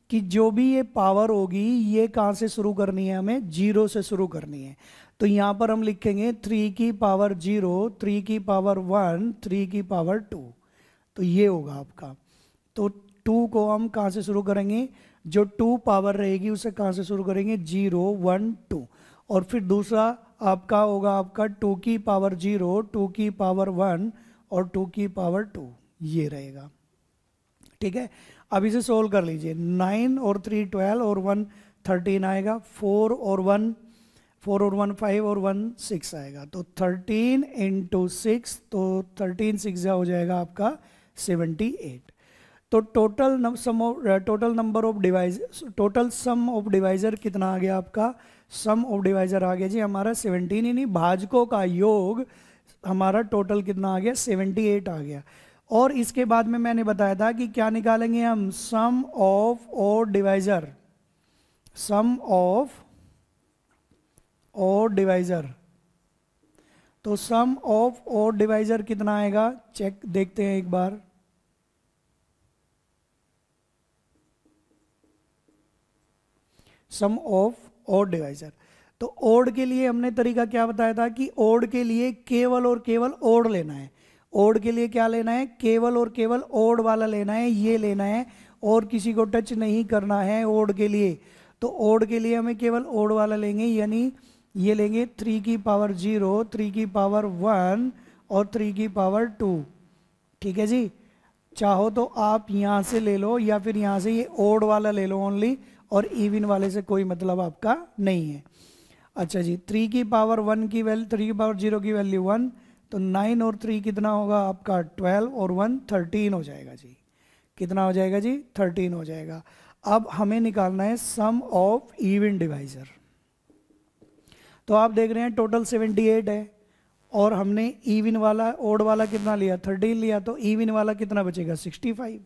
कि जो भी ये पावर होगी ये कहाँ से शुरू करनी है, हमें 0 से शुरू करनी है। तो यहाँ पर हम लिखेंगे 3 की पावर 0, 3 की पावर 1, 3 की पावर 2, तो ये होगा आपका। तो 2 को हम कहाँ से शुरू करेंगे, जो 2 पावर रहेगी उसे कहाँ से शुरू करेंगे, 0, 1, 2। और फिर दूसरा आपका होगा आपका 2 की पावर 0, 2 की पावर 1 और 2 की पावर 2, ये रहेगा। ठीक है, अब इसे सोल्व कर लीजिए। 9 और 3 12 और 1 13 आएगा, 4 और 1 5 और 1 6 आएगा। तो 13 इंटू 6, तो 13 6 हो जाएगा आपका 78। तो total number of divisor, total sum of divisor कितना आ गया आपका? सम ऑफ डिवाइजर आ गया जी हमारा 17, यानी भाजकों का योग हमारा टोटल कितना आ गया, 78 आ गया। और इसके बाद में मैंने बताया था कि क्या निकालेंगे हम, sum of odd divisor, sum of odd divisor. तो सम ऑफ ऑड डिवाइजर कितना आएगा, चेक देखते हैं एक बार। सम ऑफ ऑड डिवाइजर, तो ओड के लिए हमने तरीका क्या बताया था कि ओड के लिए केवल और केवल ओड लेना है। ओड के लिए क्या लेना है, केवल और केवल ओड वाला लेना है, ये लेना है, और किसी को टच नहीं करना है ओड के लिए। तो ओड के लिए हमें केवल ओड वाला लेंगे, यानी ये लेंगे 3 की पावर 0, 3 की पावर 1 और 3 की पावर 2। ठीक है जी, चाहो तो आप यहाँ से ले लो या फिर यहाँ से ये ओड वाला ले लो ओनली, और इवन वाले से कोई मतलब आपका नहीं है। अच्छा जी, 3 की पावर 1 की वैल्यू, 3 की पावर 0 की वैल्यू 1, तो 9 और 3 कितना होगा आपका 12 और 1 13 हो जाएगा जी। कितना हो जाएगा जी, 13 हो जाएगा। अब हमें निकालना है सम ऑफ इवन डिवाइजर। तो आप देख रहे हैं टोटल 78 है, और हमने इवन वाला ओड वाला कितना लिया, 13 लिया, तो इवन वाला कितना बचेगा, 65।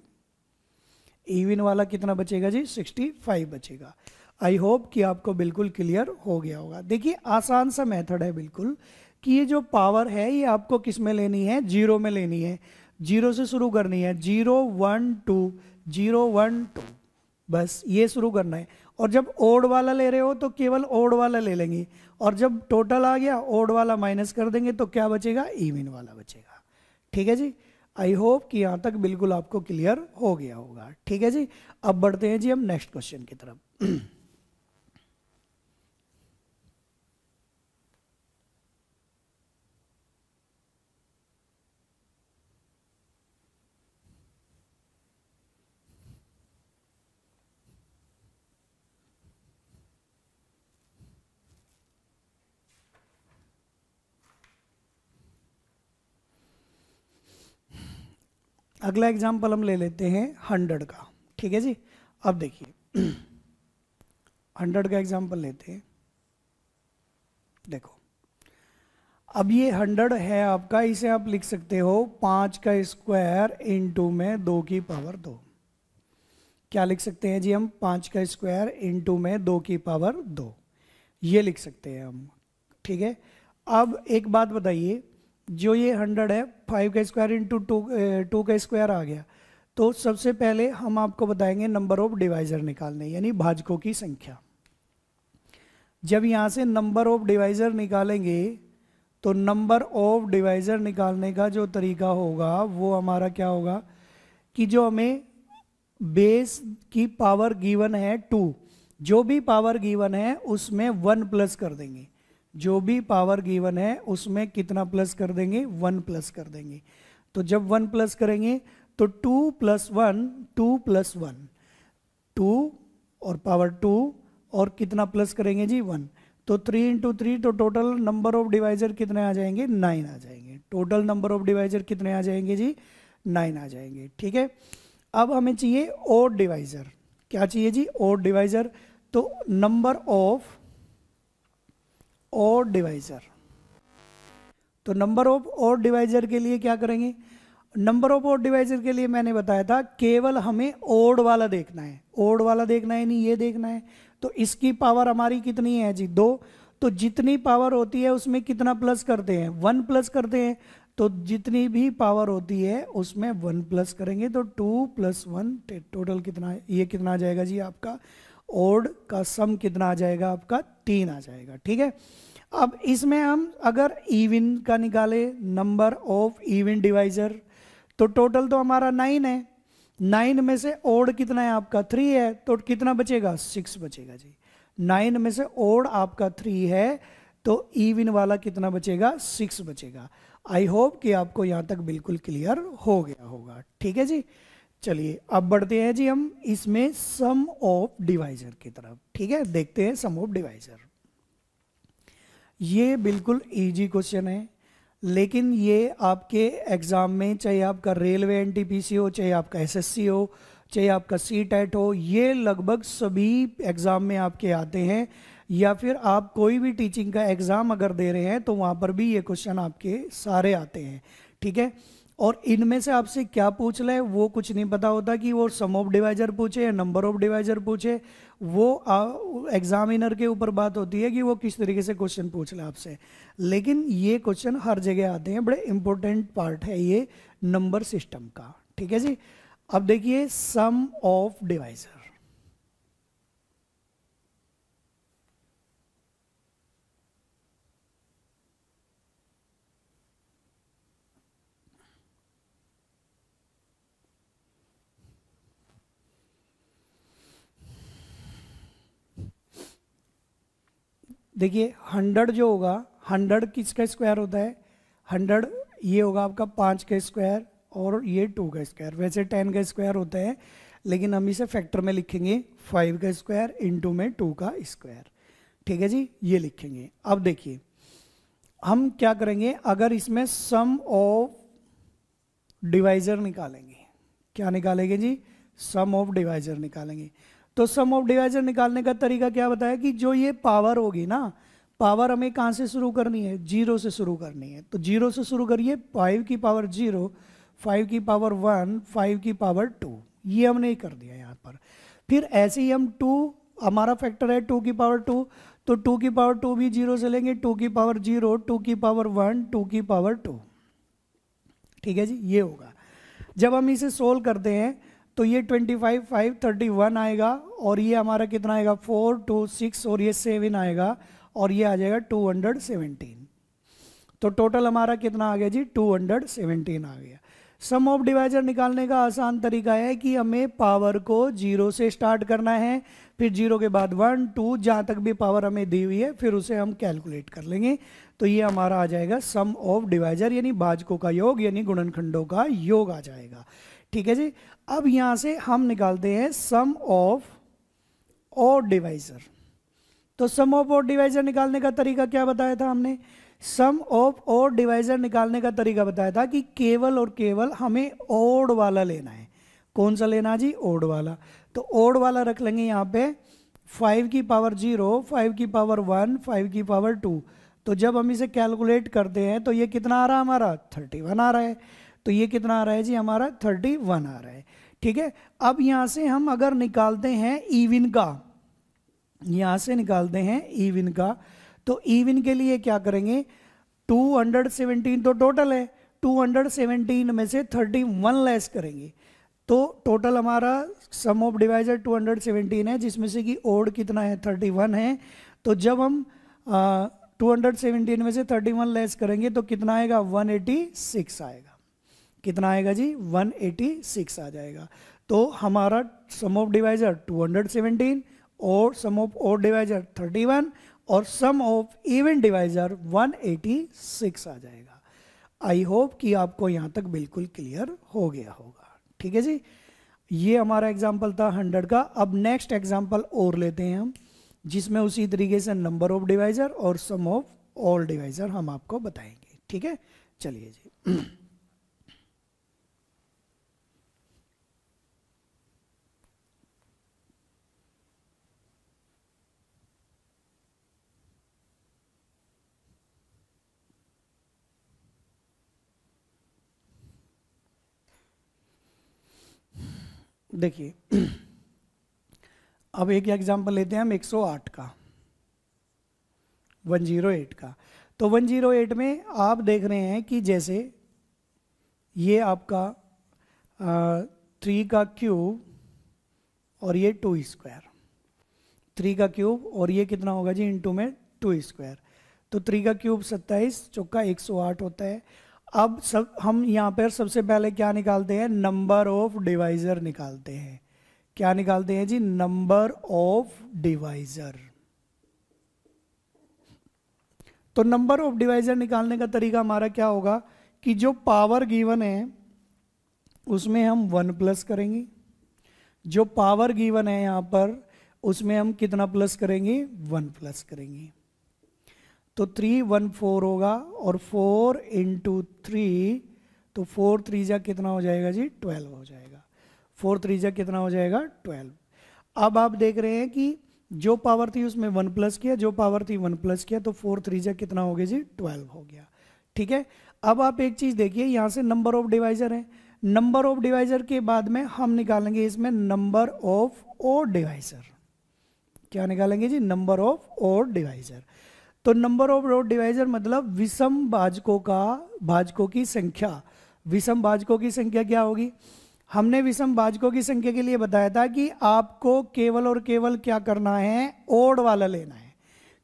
इवन वाला कितना बचेगा जी, 65 बचेगा। आई होप कि आपको बिल्कुल क्लियर हो गया होगा। देखिए आसान सा मेथड है बिल्कुल, कि ये जो पावर है ये आपको किस में लेनी है, 0 में लेनी है, 0 से शुरू करनी है, 0 1 2 0 1 2, बस ये शुरू करना है। और जब ओड वाला ले रहे हो तो केवल ओड वाला ले लेंगे, और जब टोटल आ गया ओड वाला माइनस कर देंगे, तो क्या बचेगा, इवन वाला बचेगा। ठीक है जी, आई होप कि यहाँ तक बिल्कुल आपको क्लियर हो गया होगा। ठीक है जी, अब बढ़ते हैं जी हम नेक्स्ट क्वेश्चन की तरफ। अगला एग्जाम्पल हम ले लेते हैं 100 का। ठीक है जी, अब देखिए 100 का एग्जाम्पल लेते हैं। देखो अब ये 100 है आपका, इसे आप लिख सकते हो 5 का स्क्वायर इंटू में 2 की पावर 2। क्या लिख सकते हैं जी हम, 5 का स्क्वायर इंटू में 2 की पावर 2, ये लिख सकते हैं हम। ठीक है, अब एक बात बताइए, जो ये 100 है, 5 का स्क्वायर इंटू 2 का स्क्वायर आ गया, तो सबसे पहले हम आपको बताएंगे नंबर ऑफ डिवाइजर निकालने, यानी भाजकों की संख्या। जब यहाँ से नंबर ऑफ डिवाइजर निकालेंगे तो नंबर ऑफ डिवाइजर निकालने का जो तरीका होगा वो हमारा क्या होगा कि जो हमें बेस की पावर गिवन है 2, जो भी पावर गिवन है उसमें 1 प्लस कर देंगे। जो भी पावर गिवन है उसमें कितना प्लस कर देंगे? 1 प्लस कर देंगे। तो जब 1 प्लस करेंगे तो 2 + 1 2 + 1 2 और पावर 2 और कितना प्लस करेंगे जी? 1। तो 3 × 3 तो टोटल नंबर ऑफ डिवाइजर कितने आ जाएंगे? 9 आ जाएंगे। टोटल नंबर ऑफ डिवाइजर कितने आ जाएंगे जी? 9 आ जाएंगे। ठीक है, अब हमें चाहिए ओड डिवाइजर। क्या चाहिए जी? Odd divisor. तो नंबर ऑफ ओड डिवाइजर, तो नंबर ऑफ ओड डिवाइजर के लिए क्या करेंगे? नंबर ऑफ ओड डिवाइजर के लिए मैंने बताया था केवल हमें ओड वाला देखना है। ओड वाला देखना है, नहीं ये देखना है। तो इसकी पावर हमारी कितनी है जी? 2। तो जितनी पावर होती है उसमें कितना प्लस करते हैं? 1 प्लस करते हैं। तो जितनी भी पावर होती है उसमें 1 प्लस करेंगे। तो 2 + 1 टोटल कितना है? ये कितना आ जाएगा जी आपका? ओड का सम कितना आ जाएगा आपका? 3 आ जाएगा। ठीक है, अब इसमें हम अगर इवन का निकाले, नंबर ऑफ इवन डिवाइजर, तो टोटल तो हमारा 9 है। 9 में से ओड कितना है आपका? 3 है। तो कितना बचेगा? 6 बचेगा जी। 9 में से ओड आपका 3 है तो इवन वाला कितना बचेगा? 6 बचेगा। आई होप कि आपको यहाँ तक बिल्कुल क्लियर हो गया होगा। ठीक है जी, चलिए अब बढ़ते हैं जी हम इसमें सम ऑफ डिवाइजर की तरफ। ठीक है, देखते हैं सम ऑफ डिवाइजर। ये बिल्कुल इजी क्वेश्चन है, लेकिन ये आपके एग्जाम में, चाहे आपका रेलवे एनटीपीसी हो, चाहे आपका एसएससी हो, चाहे आपका सीटेट हो, ये लगभग सभी एग्जाम में आपके आते हैं। या फिर आप कोई भी टीचिंग का एग्जाम अगर दे रहे हैं तो वहाँ पर भी ये क्वेश्चन आपके सारे आते हैं। ठीक है, और इनमें से आपसे क्या पूछ ले वो कुछ नहीं पता होता कि वो सम ऑफ डिवाइजर पूछे या नंबर ऑफ डिवाइजर पूछे। वो एग्जामिनर के ऊपर बात होती है कि वो किस तरीके से क्वेश्चन पूछ ले आपसे। लेकिन ये क्वेश्चन हर जगह आते हैं, बड़े इंपॉर्टेंट पार्ट है ये नंबर सिस्टम का। ठीक है जी, अब देखिए सम ऑफ डिवाइजर। देखिए 100 जो होगा, 100 किसका स्क्वायर होता है? 100 ये होगा आपका 5 का स्क्वायर और ये 2 का स्क्वायर। वैसे 10 का स्क्वायर होता है, लेकिन हम इसे फैक्टर में लिखेंगे 5 का स्क्वायर इंटू में 2 का स्क्वायर। ठीक है जी, ये लिखेंगे। अब देखिए हम क्या करेंगे, अगर इसमें सम ऑफ डिवाइजर निकालेंगे। क्या निकालेंगे जी? सम ऑफ डिवाइजर निकालेंगे। तो सम ऑफ डिवाइजर निकालने का तरीका क्या बताया कि जो ये पावर होगी ना, पावर हमें कहाँ से शुरू करनी है? 0 से शुरू करनी है। तो 0 से शुरू करिए, 5 की पावर 0, 5 की पावर 1, 5 की पावर 2, ये हमने कर दिया यहाँ पर। फिर ऐसे ही हम 2, हमारा फैक्टर है 2 की पावर 2, तो 2 की पावर 2 भी 0 से लेंगे, 2 की पावर 0, 2 की पावर 1, 2 की पावर 2। ठीक है जी, ये होगा। जब हम इसे सोल्व करते हैं तो ये 25, 5, 31 आएगा, और ये हमारा कितना आएगा? 4, 2, 6 और ये 7 आएगा, और ये आ जाएगा 217। तो टोटल हमारा कितना आ गया जी? 217 आ गया। सम ऑफ डिवाइजर निकालने का आसान तरीका है कि हमें पावर को 0 से स्टार्ट करना है, फिर 0 के बाद 1, 2, जहाँ तक भी पावर हमें दी हुई है फिर उसे हम कैलकुलेट कर लेंगे। तो ये हमारा आ जाएगा सम ऑफ डिवाइजर, यानी भाजकों का योग, यानी गुणनखंडों का योग आ जाएगा। ठीक है जी, अब यहाँ से हम निकालते हैं सम ऑफ ऑड डिवाइजर। तो सम ऑफ ऑड डिवाइजर निकालने का तरीका क्या बताया था हमने? सम ऑफ ऑड डिवाइजर निकालने का तरीका बताया था कि केवल और केवल हमें ओड वाला लेना है। कौन सा लेना जी? ओड वाला। तो ओड वाला रख लेंगे यहाँ पे 5 की पावर 0, 5 की पावर 1, 5 की पावर 2। तो जब हम इसे कैलकुलेट करते हैं तो ये कितना आ रहा है हमारा? 31 आ रहा है। तो ये कितना आ रहा है जी हमारा? 31 आ रहा है। ठीक है, अब यहाँ से हम अगर निकालते हैं इवन का, यहाँ से निकालते हैं इवन का, तो इवन के लिए क्या करेंगे? 217 तो टोटल है, 217 में से 31 लेस करेंगे। तो टोटल हमारा सम ऑफ डिवाइजर 217 है, जिसमें से कि ओड कितना है? 31 है। तो जब हम 217 में से 31 लेस करेंगे तो कितना आएगा, 186 आएगा। कितना आएगा जी, 186 आ जाएगा। तो हमारा सम ऑफ डिवाइजर 217 और सम ऑफ ऑड डिवाइजर 31 और सम ऑफ इवन डिवाइजर 186 आ जाएगा। आई होप कि आपको यहाँ तक बिल्कुल क्लियर हो गया होगा। ठीक है जी, ये हमारा एग्जाम्पल था 100 का। अब नेक्स्ट एग्जाम्पल और लेते हैं हम, जिसमें उसी तरीके से नंबर ऑफ डिवाइजर और सम ऑफ ऑल डिवाइजर हम आपको बताएंगे। ठीक है, चलिए जी। देखिए अब एक एग्जांपल लेते हैं हम 108 का, 108 का। तो 108 में आप देख रहे हैं कि जैसे ये आपका 3 का क्यूब और ये 2 स्क्वायर, 3 का क्यूब और ये कितना होगा जी इनटू में 2 स्क्वायर। तो 3 का क्यूब 27 चौका 108 होता है। अब सब हम यहाँ पर सबसे पहले क्या निकालते हैं, नंबर ऑफ डिवाइजर निकालते हैं। क्या निकालते हैं जी, नंबर ऑफ डिवाइजर। तो नंबर ऑफ डिवाइजर निकालने का तरीका हमारा क्या होगा कि जो पावर गिवन है उसमें हम 1 प्लस करेंगे, जो पावर गिवन है यहाँ पर उसमें हम कितना प्लस करेंगे, 1 प्लस करेंगे। तो 3 1 4 होगा और 4 इंटू 3, तो 4 3 जा कितना हो जाएगा जी, 12 हो जाएगा। 4 3 जा कितना हो जाएगा, 12। अब आप देख रहे हैं कि जो पावर थी उसमें 1 प्लस किया, जो पावर थी 1 प्लस किया, तो 4 3 जा कितना हो गया जी, 12 हो गया। ठीक है, अब आप एक चीज देखिए, यहां से नंबर ऑफ डिवाइजर है, नंबर ऑफ डिवाइजर के बाद में हम निकालेंगे इसमें नंबर ऑफ ऑड डिवाइजर। क्या निकालेंगे जी, नंबर ऑफ ऑड डिवाइजर। तो नंबर ऑफ ऑड डिवाइजर मतलब विषम भाजकों की संख्या। विषम भाजकों की संख्या क्या होगी, हमने विषम भाजकों की संख्या के लिए बताया था कि आपको केवल और केवल क्या करना है, ओड वाला लेना है।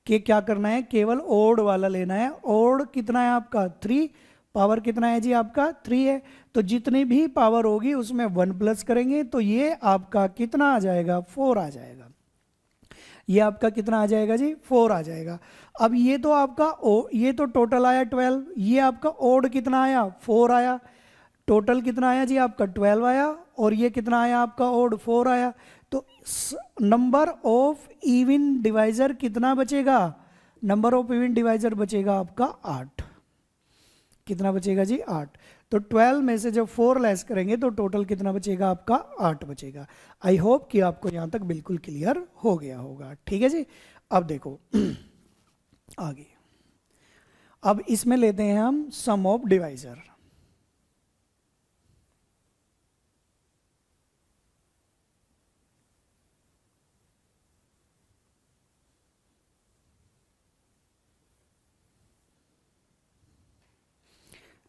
कि क्या करना है, केवल ओड वाला लेना है। ओड कितना है आपका, 3, पावर कितना है जी आपका, 3 है। तो जितनी भी पावर होगी उसमें 1 प्लस करेंगे, तो ये आपका कितना आ जाएगा, 4 आ जाएगा। ये आपका कितना आ जाएगा जी, 4 आ जाएगा। अब ये तो आपका ये तो टोटल आया 12, ये आपका ओड कितना आया, 4 आया। टोटल कितना आया जी आपका, 12 आया, और ये कितना आया आपका, ओड 4 आया। तो नंबर ऑफ इवन डिवाइजर कितना बचेगा, नंबर ऑफ इवन डिवाइजर बचेगा आपका 8। कितना बचेगा जी, 8। तो 12 में से जब 4 लेस करेंगे तो टोटल कितना बचेगा आपका, 8 बचेगा। आई होप कि आपको यहां तक बिल्कुल क्लियर हो गया होगा। ठीक है जी, अब देखो आगे, अब इसमें लेते हैं हम सम ऑफ डिवाइजर।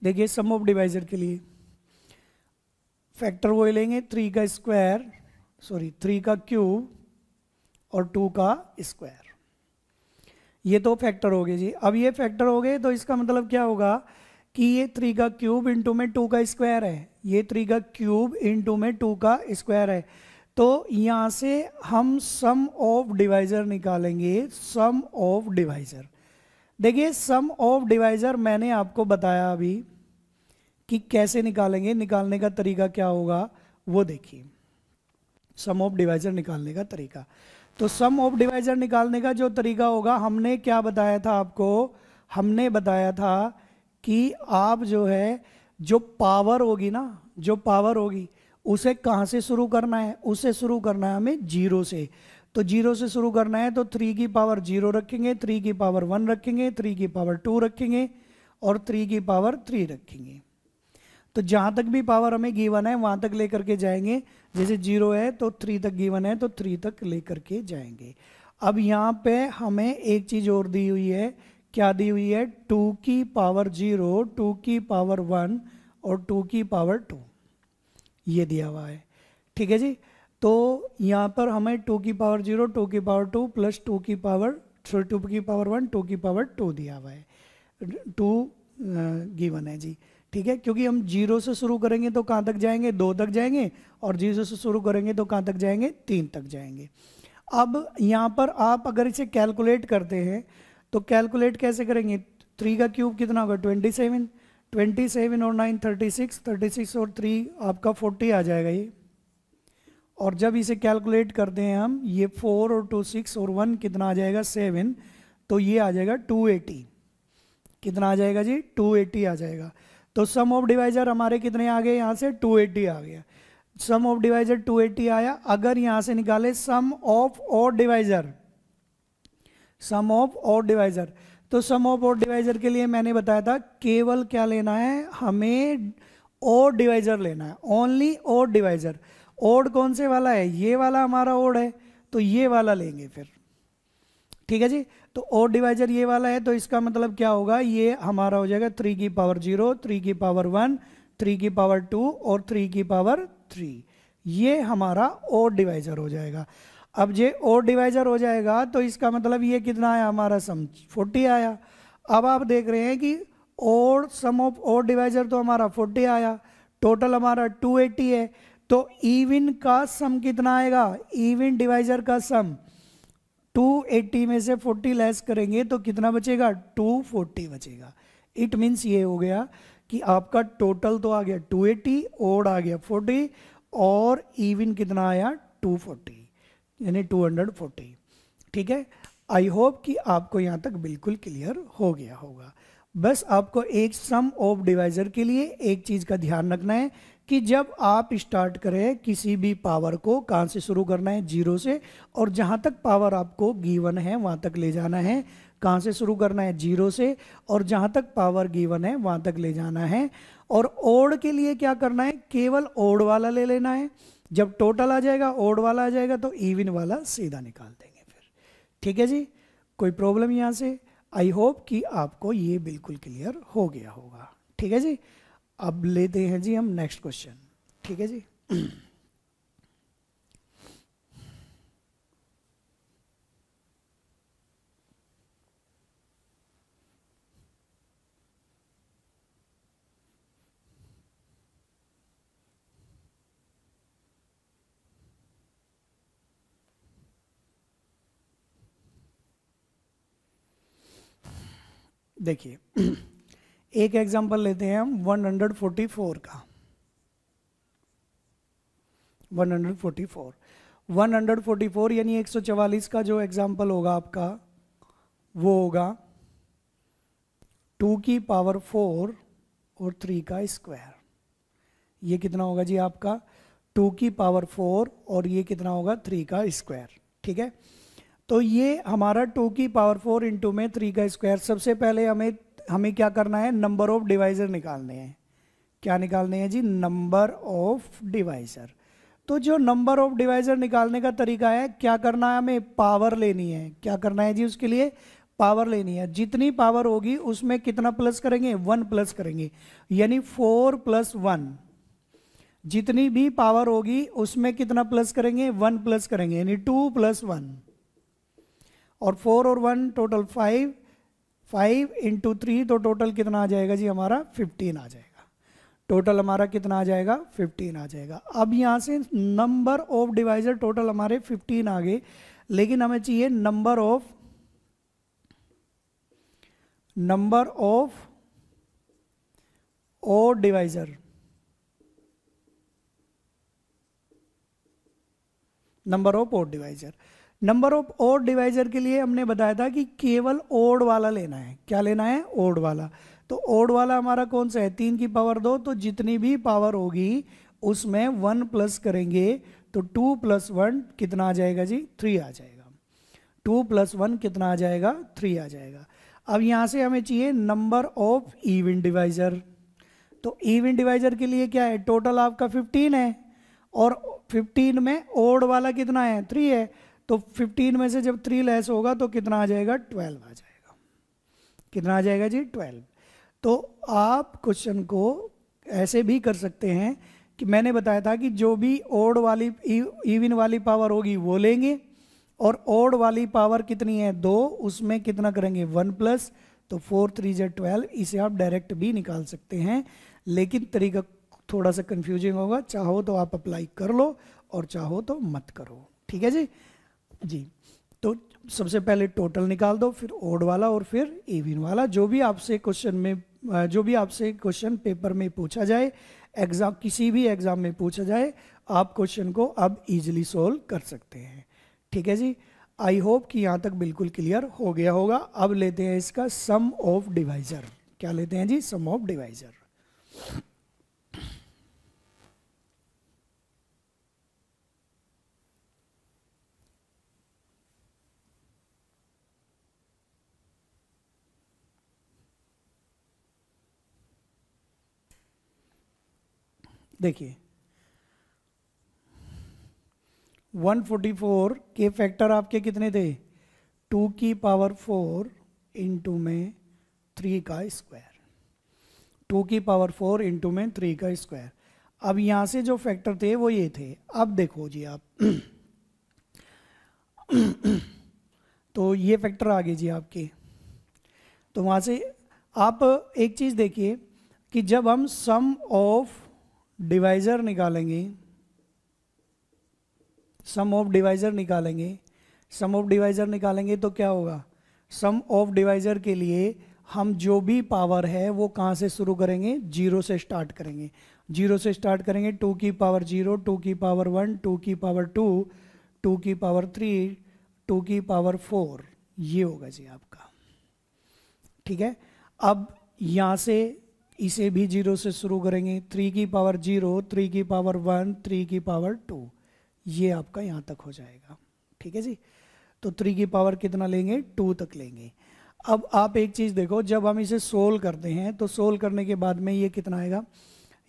देखिए सम ऑफ डिवाइजर के लिए फैक्टर वो लेंगे, 3 का स्क्वायर, 3 का क्यूब और 2 का स्क्वायर। ये तो फैक्टर हो गए जी। अब ये फैक्टर हो गए तो इसका मतलब क्या होगा कि ये 3 का क्यूब इंटू में 2 का स्क्वायर है, ये 3 का क्यूब इंटू में 2 का स्क्वायर है। तो यहां से हम सम ऑफ डिवाइजर निकालेंगे, सम ऑफ डिवाइजर। देखिए सम ऑफ डिवाइजर मैंने आपको बताया अभी कि कैसे निकालेंगे, निकालने का तरीका क्या होगा वो देखिए। सम ऑफ डिवाइजर निकालने का तरीका, तो सम ऑफ डिवाइजर निकालने का जो तरीका होगा, हमने क्या बताया था आपको, हमने बताया था कि आप जो है, जो पावर होगी ना, जो पावर होगी उसे कहाँ से शुरू करना है, उसे शुरू करना है हमें 0 से। तो 0 से शुरू करना है, तो 3 की पावर 0 रखेंगे, 3 की पावर 1 रखेंगे, 3 की पावर 2 रखेंगे और 3 की पावर 3 रखेंगे। तो जहाँ तक भी पावर हमें गिवन है वहाँ तक लेकर के जाएंगे। जैसे 0 है तो 3 तक गिवन है तो 3 तक लेकर के जाएंगे। अब यहाँ पे हमें एक चीज़ और दी हुई है, क्या दी हुई है, 2 की पावर 0, 2 की पावर 1 और 2 की पावर 2, ये दिया हुआ है। ठीक है जी, तो यहाँ पर हमें 2 की पावर 0, 2 की पावर 2 प्लस 2 की पावर टू की पावर 1, 2 की पावर 2 दिया हुआ है, 2 गिवन है जी, ठीक है। क्योंकि हम 0 से शुरू करेंगे तो कहाँ तक जाएंगे, 2 तक जाएंगे, और 0 से शुरू करेंगे तो कहाँ तक जाएंगे, 3 तक जाएंगे। अब यहाँ पर आप अगर इसे कैलकुलेट करते हैं तो कैलकुलेट कैसे करेंगे, 3 का क्यूब कितना होगा, 27, 27 और 9 36, 36 और 3 आपका 40 आ जाएगा ये। और जब इसे कैलकुलेट करते हैं हम, ये 4 और 2 6 और 1 कितना आ जाएगा, 7, तो ये आ जाएगा 280। कितना आ जाएगा जी, 280 आ जाएगा। तो सम ऑफ डिवाइजर हमारे कितने आ गए, यहाँ से 280 आ गया। सम ऑफ डिवाइजर 280 आया। अगर यहाँ से निकाले sum of odd divisor, sum of odd divisor, तो सम ऑफ ऑड डिवाइजर के लिए मैंने बताया था केवल क्या लेना है, हमें ऑड डिवाइजर लेना है, ओनली ऑड डिवाइजर। ऑड कौन से वाला है, ये वाला हमारा ऑड है, तो ये वाला लेंगे फिर, ठीक है जी। तो ऑड डिवाइजर ये वाला है, तो इसका मतलब क्या होगा, ये हमारा हो जाएगा 3 की पावर 0, 3 की पावर 1, 3 की पावर 2 और 3 की पावर 3। ये हमारा ऑड डिवाइजर हो जाएगा। अब ये ऑड डिवाइजर हो जाएगा तो इसका मतलब ये कितना आया, हमारा सम 40 आया। अब आप देख रहे हैं कि odd sum of odd divisor तो हमारा 40 आया, टोटल हमारा 280 है। तो इवन का सम कितना आएगा, इवन डिवाइजर का सम 280 में से 40 लेस करेंगे तो कितना बचेगा, 240 बचेगा। इट मीन्स ये हो गया कि आपका टोटल तो आ गया 280, ओड आ गया 40 और इवन कितना आया 240, यानी 240, ठीक है। आई होप कि आपको यहाँ तक बिल्कुल क्लियर हो गया होगा। बस आपको एक सम ऑफ डिवाइजर के लिए एक चीज़ का ध्यान रखना है कि जब आप स्टार्ट करें किसी भी पावर को, कहाँ से शुरू करना है, 0 से, और जहाँ तक पावर आपको गिवन है वहाँ तक ले जाना है। कहाँ से शुरू करना है, 0 से, और जहाँ तक पावर गिवन है वहाँ तक ले जाना है। और ओड के लिए क्या करना है, केवल ओड वाला ले लेना है। जब टोटल आ जाएगा, ओड वाला आ जाएगा, तो इवन वाला सीधा निकाल देंगे फिर, ठीक है जी। कोई प्रॉब्लम यहाँ से, आई होप कि आपको ये बिल्कुल क्लियर हो गया होगा, ठीक है जी। अब लेते हैं जी हम नेक्स्ट क्वेश्चन, ठीक है जी। देखिए एक एग्जांपल लेते हैं हम 144 का। 144 यानी 144 का जो एग्जांपल होगा आपका वो होगा 2 की पावर 4 और 3 का स्क्वायर। ये कितना होगा जी आपका 2 की पावर 4 और ये कितना होगा 3 का स्क्वायर, ठीक है। तो ये हमारा 2 की पावर 4 इंटू में 3 का स्क्वायर। सबसे पहले हमें क्या करना है, नंबर ऑफ डिवाइजर निकालने हैं। क्या निकालने हैं जी, नंबर ऑफ डिवाइजर। तो जो नंबर ऑफ डिवाइजर निकालने का तरीका है, क्या करना है, हमें पावर लेनी है। क्या करना है जी, उसके लिए पावर लेनी है। जितनी पावर होगी उसमें कितना प्लस करेंगे, 1 प्लस करेंगे, यानी 4 + 1। जितनी भी पावर होगी उसमें कितना प्लस करेंगे, 1 प्लस करेंगे, यानी 2 + 1। और 4 और 1 टोटल 5, 5 × 3 तो टोटल कितना आ जाएगा जी हमारा 15 आ जाएगा। टोटल हमारा कितना आ जाएगा, 15 आ जाएगा। अब यहाँ से नंबर ऑफ डिवाइजर टोटल हमारे 15 आ गए, लेकिन हमें चाहिए number of odd divisor. Number of odd divisor. Number of odd divisor के लिए हमने बताया था कि केवल ओड वाला लेना है। क्या लेना है, ओड वाला। तो ओड वाला हमारा कौन सा है, 3 की पावर 2। तो जितनी भी पावर होगी उसमें 1 प्लस करेंगे तो 2 + 1 कितना आ जाएगा जी, 3 आ जाएगा। 2 + 1 कितना आ जाएगा, 3 आ जाएगा। अब यहाँ से हमें चाहिए नंबर ऑफ इवन डिवाइजर। तो इवन डिवाइजर के लिए क्या है, टोटल आपका 15 है और 15 में ओड वाला कितना है, 3 है। तो 15 में से जब 3 लेस होगा तो कितना आ जाएगा, 12 आ जाएगा। कितना आ जाएगा जी, 12। तो आप क्वेश्चन को ऐसे भी कर सकते हैं कि मैंने बताया था कि जो भी ओड वाली इवन वाली पावर होगी वो लेंगे और ओड वाली पावर कितनी है 2, उसमें कितना करेंगे 1 प्लस, तो 4 3 × 12, इसे आप डायरेक्ट भी निकाल सकते हैं, लेकिन तरीका थोड़ा सा कंफ्यूजिंग होगा, चाहो तो आप अप्लाई कर लो और चाहो तो मत करो, ठीक है जी। जी तो सबसे पहले टोटल निकाल दो, फिर ओड वाला और फिर इवन वाला, जो भी आपसे क्वेश्चन पेपर में पूछा जाए, एग्जाम किसी भी एग्जाम में पूछा जाए, आप क्वेश्चन को अब इजीली सोल्व कर सकते हैं, ठीक है जी। आई होप कि यहाँ तक बिल्कुल क्लियर हो गया होगा। अब लेते हैं इसका सम ऑफ डिवाइजर। क्या लेते हैं जी? Sum of divisor. देखिए 144 के फैक्टर आपके कितने थे? 2 की पावर 4 इंटू में 3 का स्क्वायर, 2 की पावर 4 इंटू में 3 का स्क्वायर। अब यहां से जो फैक्टर थे वो ये थे। अब देखो जी आप तो ये फैक्टर आ गए जी आपके। तो वहां से आप एक चीज देखिए कि जब हम सम ऑफ डिवाइजर निकालेंगे, सम ऑफ डिवाइजर निकालेंगे तो क्या होगा? सम ऑफ डिवाइजर के लिए हम जो भी पावर है वो कहाँ से शुरू करेंगे? 0 से स्टार्ट करेंगे। 0 से स्टार्ट करेंगे, 2 की पावर 0, 2 की पावर 1, 2 की पावर 2, 2 की पावर 3, 2 की पावर 4, ये होगा जी आपका, ठीक है। अब यहाँ से इसे भी 0 से शुरू करेंगे, 3 की पावर 0, 3 की पावर 1, 3 की पावर 2, ये आपका यहाँ तक हो जाएगा, ठीक है जी। तो 3 की पावर कितना लेंगे? 2 तक लेंगे। अब आप एक चीज़ देखो, जब हम इसे सोल्व करते हैं तो सोल्व करने के बाद में ये कितना आएगा?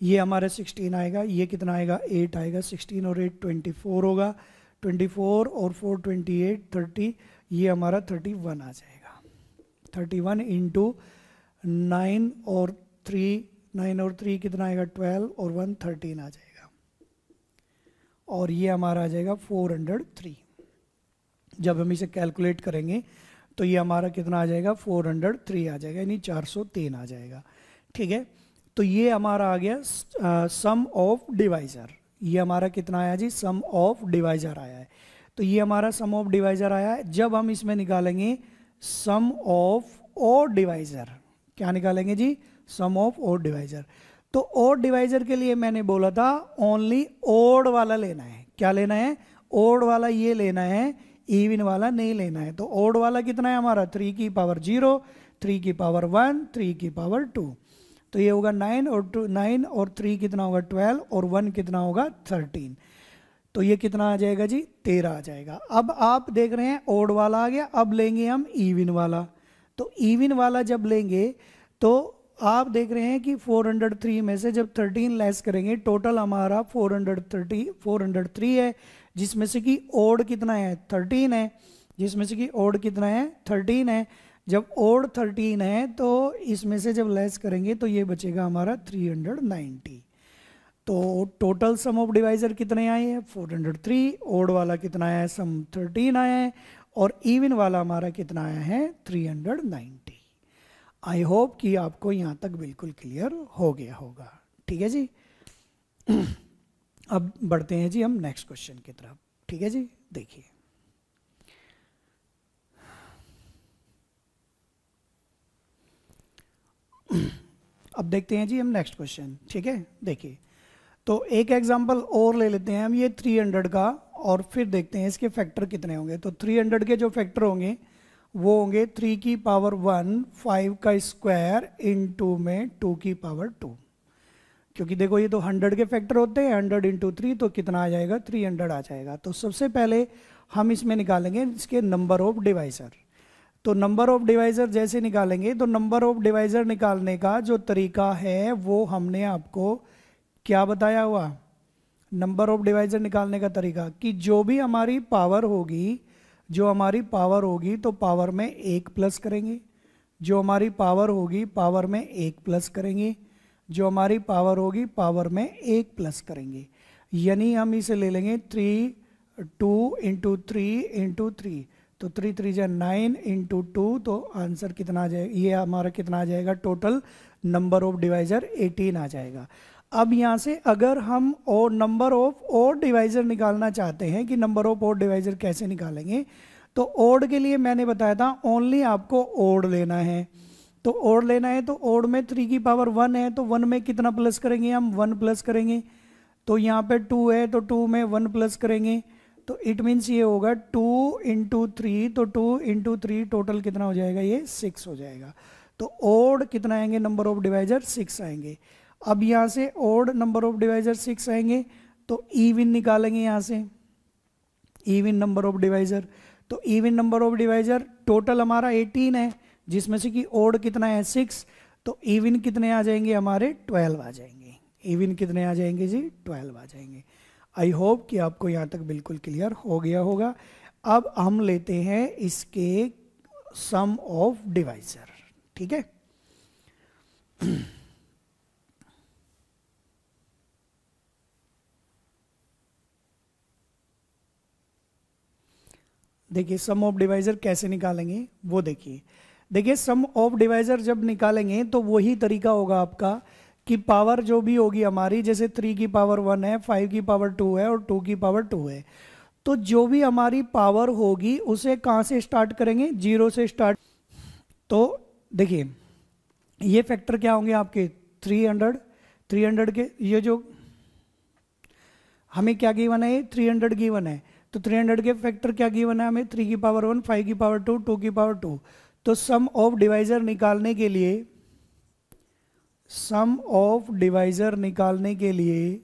ये हमारा 16 आएगा, ये कितना आएगा? 8 आएगा। 16 और 8 24 होगा, 24 और 4 28 30, ये हमारा 31 आ जाएगा। 31 इंटू 9 और 3 कितना आएगा? 12 और 1 13 आ जाएगा, और ये हमारा आ जाएगा 403। जब हम इसे कैलकुलेट करेंगे तो ये हमारा कितना आ जाएगा? 403 आ जाएगा, यानी 403 आ जाएगा, ठीक है। तो ये हमारा आ गया सम ऑफ डिवाइजर। ये हमारा कितना आया जी? सम ऑफ डिवाइजर आया है। तो ये हमारा सम ऑफ डिवाइजर आया है। जब हम इसमें निकालेंगे सम ऑफ ऑड डिवाइजर, क्या निकालेंगे जी? Sum of odd divisor. तो ऑड डिवाइजर के लिए मैंने बोला था ओनली ऑड वाला लेना है। क्या लेना है? ऑड वाला ये लेना है, इवन वाला नहीं लेना है। तो ऑड वाला कितना है हमारा? 3 की पावर 0, 3 की पावर 1, 3 की पावर 2, तो ये होगा 9 और 3 कितना होगा? 12 और 1 कितना होगा? 13। तो ये कितना आ जाएगा जी? 13 आ जाएगा। अब आप देख रहे हैं ऑड वाला आ गया, अब लेंगे हम इवन वाला। तो इवन वाला जब लेंगे तो आप देख रहे हैं कि 403 में से जब 13 लेस करेंगे, टोटल हमारा 403 है, जिसमें से कि ओड कितना है? 13 है, जिसमें से कि ओड कितना है? 13 है। जब ओड 13 है तो इसमें से जब लेस करेंगे तो ये बचेगा हमारा 390। तो टोटल सम ऑफ डिवाइजर कितने आए हैं? 403। ओड वाला कितना आया है? सम 13 आया है, और इवन वाला हमारा कितना आया है? 390। आई होप कि आपको यहाँ तक बिल्कुल क्लियर हो गया होगा, ठीक है जी। अब बढ़ते हैं जी हम नेक्स्ट क्वेश्चन की तरफ, ठीक है जी। देखिए अब देखते हैं जी हम नेक्स्ट क्वेश्चन, ठीक है। देखिए तो एक एग्जांपल और ले लेते हैं हम, ये 300 का, और फिर देखते हैं इसके फैक्टर कितने होंगे। तो 300 के जो फैक्टर होंगे वो होंगे 3 की पावर 1, 5 का स्क्वायर इंटू में 2 की पावर 2, क्योंकि देखो ये तो 100 के फैक्टर होते हैं। 100 इंटू 3 तो कितना आ जाएगा? 300 आ जाएगा। तो सबसे पहले हम इसमें निकालेंगे इसके नंबर ऑफ डिवाइजर। तो नंबर ऑफ डिवाइजर जैसे निकालेंगे, तो नंबर ऑफ डिवाइजर निकालने का जो तरीका है वो हमने आपको क्या बताया हुआ? नंबर ऑफ डिवाइजर निकालने का तरीका कि जो भी हमारी पावर होगी, तो पावर में 1 प्लस करेंगे। जो हमारी पावर होगी पावर में 1 प्लस करेंगे। जो हमारी पावर होगी पावर में 1 प्लस करेंगे। यानी हम इसे ले लेंगे 3 2 इंटू 3 इंटू 3, तो 3 3 जा 9 इंटू 2, तो आंसर कितना आ जाएगा, ये हमारा कितना आ जाएगा, टोटल नंबर ऑफ डिवाइजर 18 आ जाएगा। अब यहाँ से अगर हम और नंबर ऑफ और डिवाइजर निकालना चाहते हैं कि नंबर ऑफ और डिवाइजर कैसे निकालेंगे, तो ओड के लिए मैंने बताया था ओनली आपको ओड लेना है। तो ओड लेना है तो ओड में 3 की पावर 1 है, तो 1 में कितना प्लस करेंगे हम, 1 प्लस करेंगे। तो यहाँ पे 2 है तो 2 में 1 प्लस करेंगे, तो इट मीन्स ये होगा 2 इंटू 3, तो 2 इंटू 3 टोटल कितना हो जाएगा, ये 6 हो जाएगा। तो ओड कितना आएंगे, नंबर ऑफ डिवाइजर 6 आएंगे। अब यहाँ से ओड नंबर ऑफ डिवाइजर 6 आएंगे, तो इवन निकालेंगे यहाँ से, इवन नंबर ऑफ डिवाइजर। तो even number of divisor total हमारा 18 है, जिसमें से कि ओड कितना है 6, तो इवन कितने आ जाएंगे हमारे, 12 आ जाएंगे। इवन कितने आ जाएंगे जी, 12 आ जाएंगे। आई होप कि आपको यहाँ तक बिल्कुल क्लियर हो गया होगा। अब हम लेते हैं इसके सम ऑफ डिवाइजर, ठीक है। देखिए सम ऑफ डिवाइजर कैसे निकालेंगे वो देखिए सम ऑफ डिवाइजर जब निकालेंगे तो वही तरीका होगा आपका कि पावर जो भी होगी हमारी, जैसे 3 की पावर 1 है, 5 की पावर 2 है और 2 की पावर 2 है, तो जो भी हमारी पावर होगी उसे कहाँ से स्टार्ट करेंगे, 0 से स्टार्ट। तो देखिए ये फैक्टर क्या होंगे आपके, 300 के, ये जो हमें क्या गिवन है, 300 गिवन है, तो 300 के फैक्टर क्या गिवन है हमें, 3 की पावर 1, 5 की पावर 2, 2 की पावर 2। तो सम ऑफ डिवाइजर निकालने के लिए, सम ऑफ डिवाइजर निकालने के लिए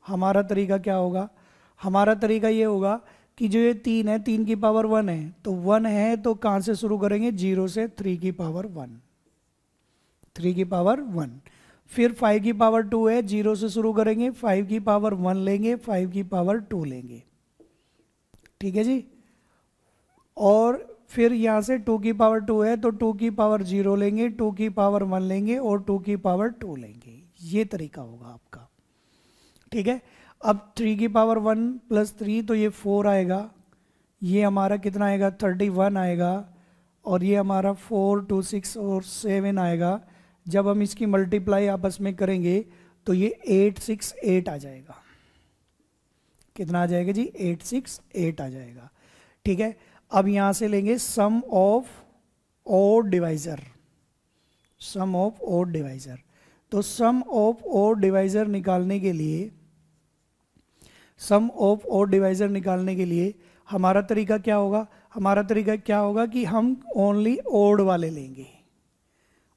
हमारा तरीका क्या होगा, हमारा तरीका ये होगा कि जो ये 3 है, 3 की पावर 1 है, तो 1 है तो कहाँ से शुरू करेंगे, 0 से 3 की पावर 1, 3 की पावर 1। फिर 5 की पावर 2 है, 0 से शुरू करेंगे, 5 की पावर 1 लेंगे, 5 की पावर 2 लेंगे, ठीक है जी। और फिर यहाँ से 2 की पावर 2 है तो 2 की पावर 0 लेंगे, 2 की पावर 1 लेंगे और 2 की पावर 2 लेंगे। ये तरीका होगा आपका, ठीक है। अब 3 की पावर 1 प्लस 3, तो ये 4 आएगा, ये हमारा कितना आएगा, 31 आएगा, और ये हमारा 4 2 6 और 7 आएगा। जब हम इसकी मल्टीप्लाई आपस में करेंगे तो ये 868 आ जाएगा। कितना आ जाएगा जी, 868 आ जाएगा, ठीक है। अब यहां से लेंगे sum of odd divisor, sum of odd divisor. तो सम ऑफ ओड डिवाइजर निकालने के लिए, सम ऑफ ओड डिवाइजर निकालने के लिए हमारा तरीका क्या होगा, हमारा तरीका क्या होगा कि हम ओनली ओड वाले लेंगे।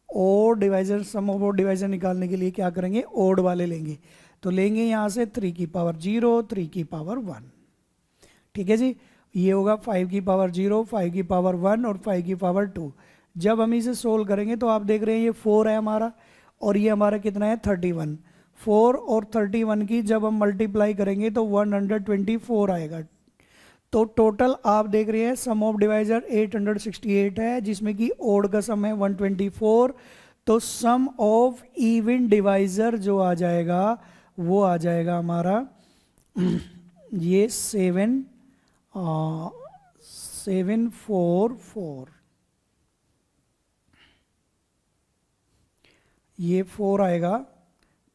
Odd divisor, sum of odd divisor निकालने के लिए क्या करेंगे, ओड वाले लेंगे। तो लेंगे यहां से 3 की पावर 0, 3 की पावर 1, ठीक है जी। ये होगा 5 की पावर 0, 5 की पावर 1 और 5 की पावर 2। जब हम इसे सोल्व करेंगे तो आप देख रहे हैं ये 4 है हमारा, और ये हमारा कितना है 31। 4 और 31 की जब हम मल्टीप्लाई करेंगे तो 124 आएगा। तो टोटल आप देख रहे हैं सम ऑफ डिवाइजर 868 है, जिसमें कि ओड का सम है 124। तो सम ऑफ इवन डिवाइजर जो आ जाएगा वो आ जाएगा हमारा ये 744, ये 4 आएगा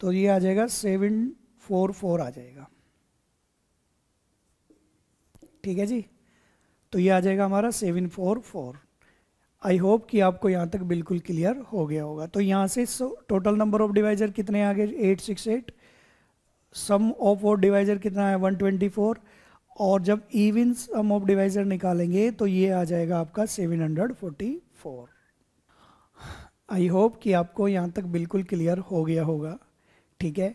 तो ये आ जाएगा 744 आ जाएगा, ठीक है जी। तो ये आ जाएगा हमारा 744। आई होप कि आपको यहाँ तक बिल्कुल क्लियर हो गया होगा। तो यहाँ से टोटल नंबर ऑफ डिवाइजर कितने आ गए, 868। सम ऑफ ओड डिवाइजर कितना है 124, और जब इवन सम ऑफ डिवाइजर निकालेंगे तो ये आ जाएगा आपका 744। आई होप कि आपको यहाँ तक बिल्कुल क्लियर हो गया होगा, ठीक है।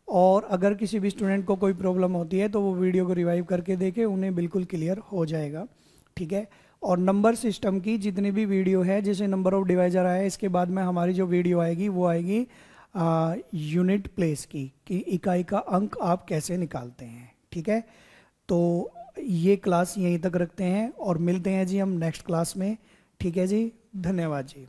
और अगर किसी भी स्टूडेंट को कोई प्रॉब्लम होती है तो वो वीडियो को रिवाइव करके देखे, उन्हें बिल्कुल क्लियर हो जाएगा, ठीक है। और नंबर सिस्टम की जितनी भी वीडियो है, जैसे नंबर ऑफ डिवाइजर आया, इसके बाद में हमारी जो वीडियो आएगी वो आएगी यूनिट प्लेस की, कि इकाई का अंक आप कैसे निकालते हैं, ठीक है। तो ये क्लास यहीं तक रखते हैं और मिलते हैं जी हम नेक्स्ट क्लास में, ठीक है जी। धन्यवाद जी।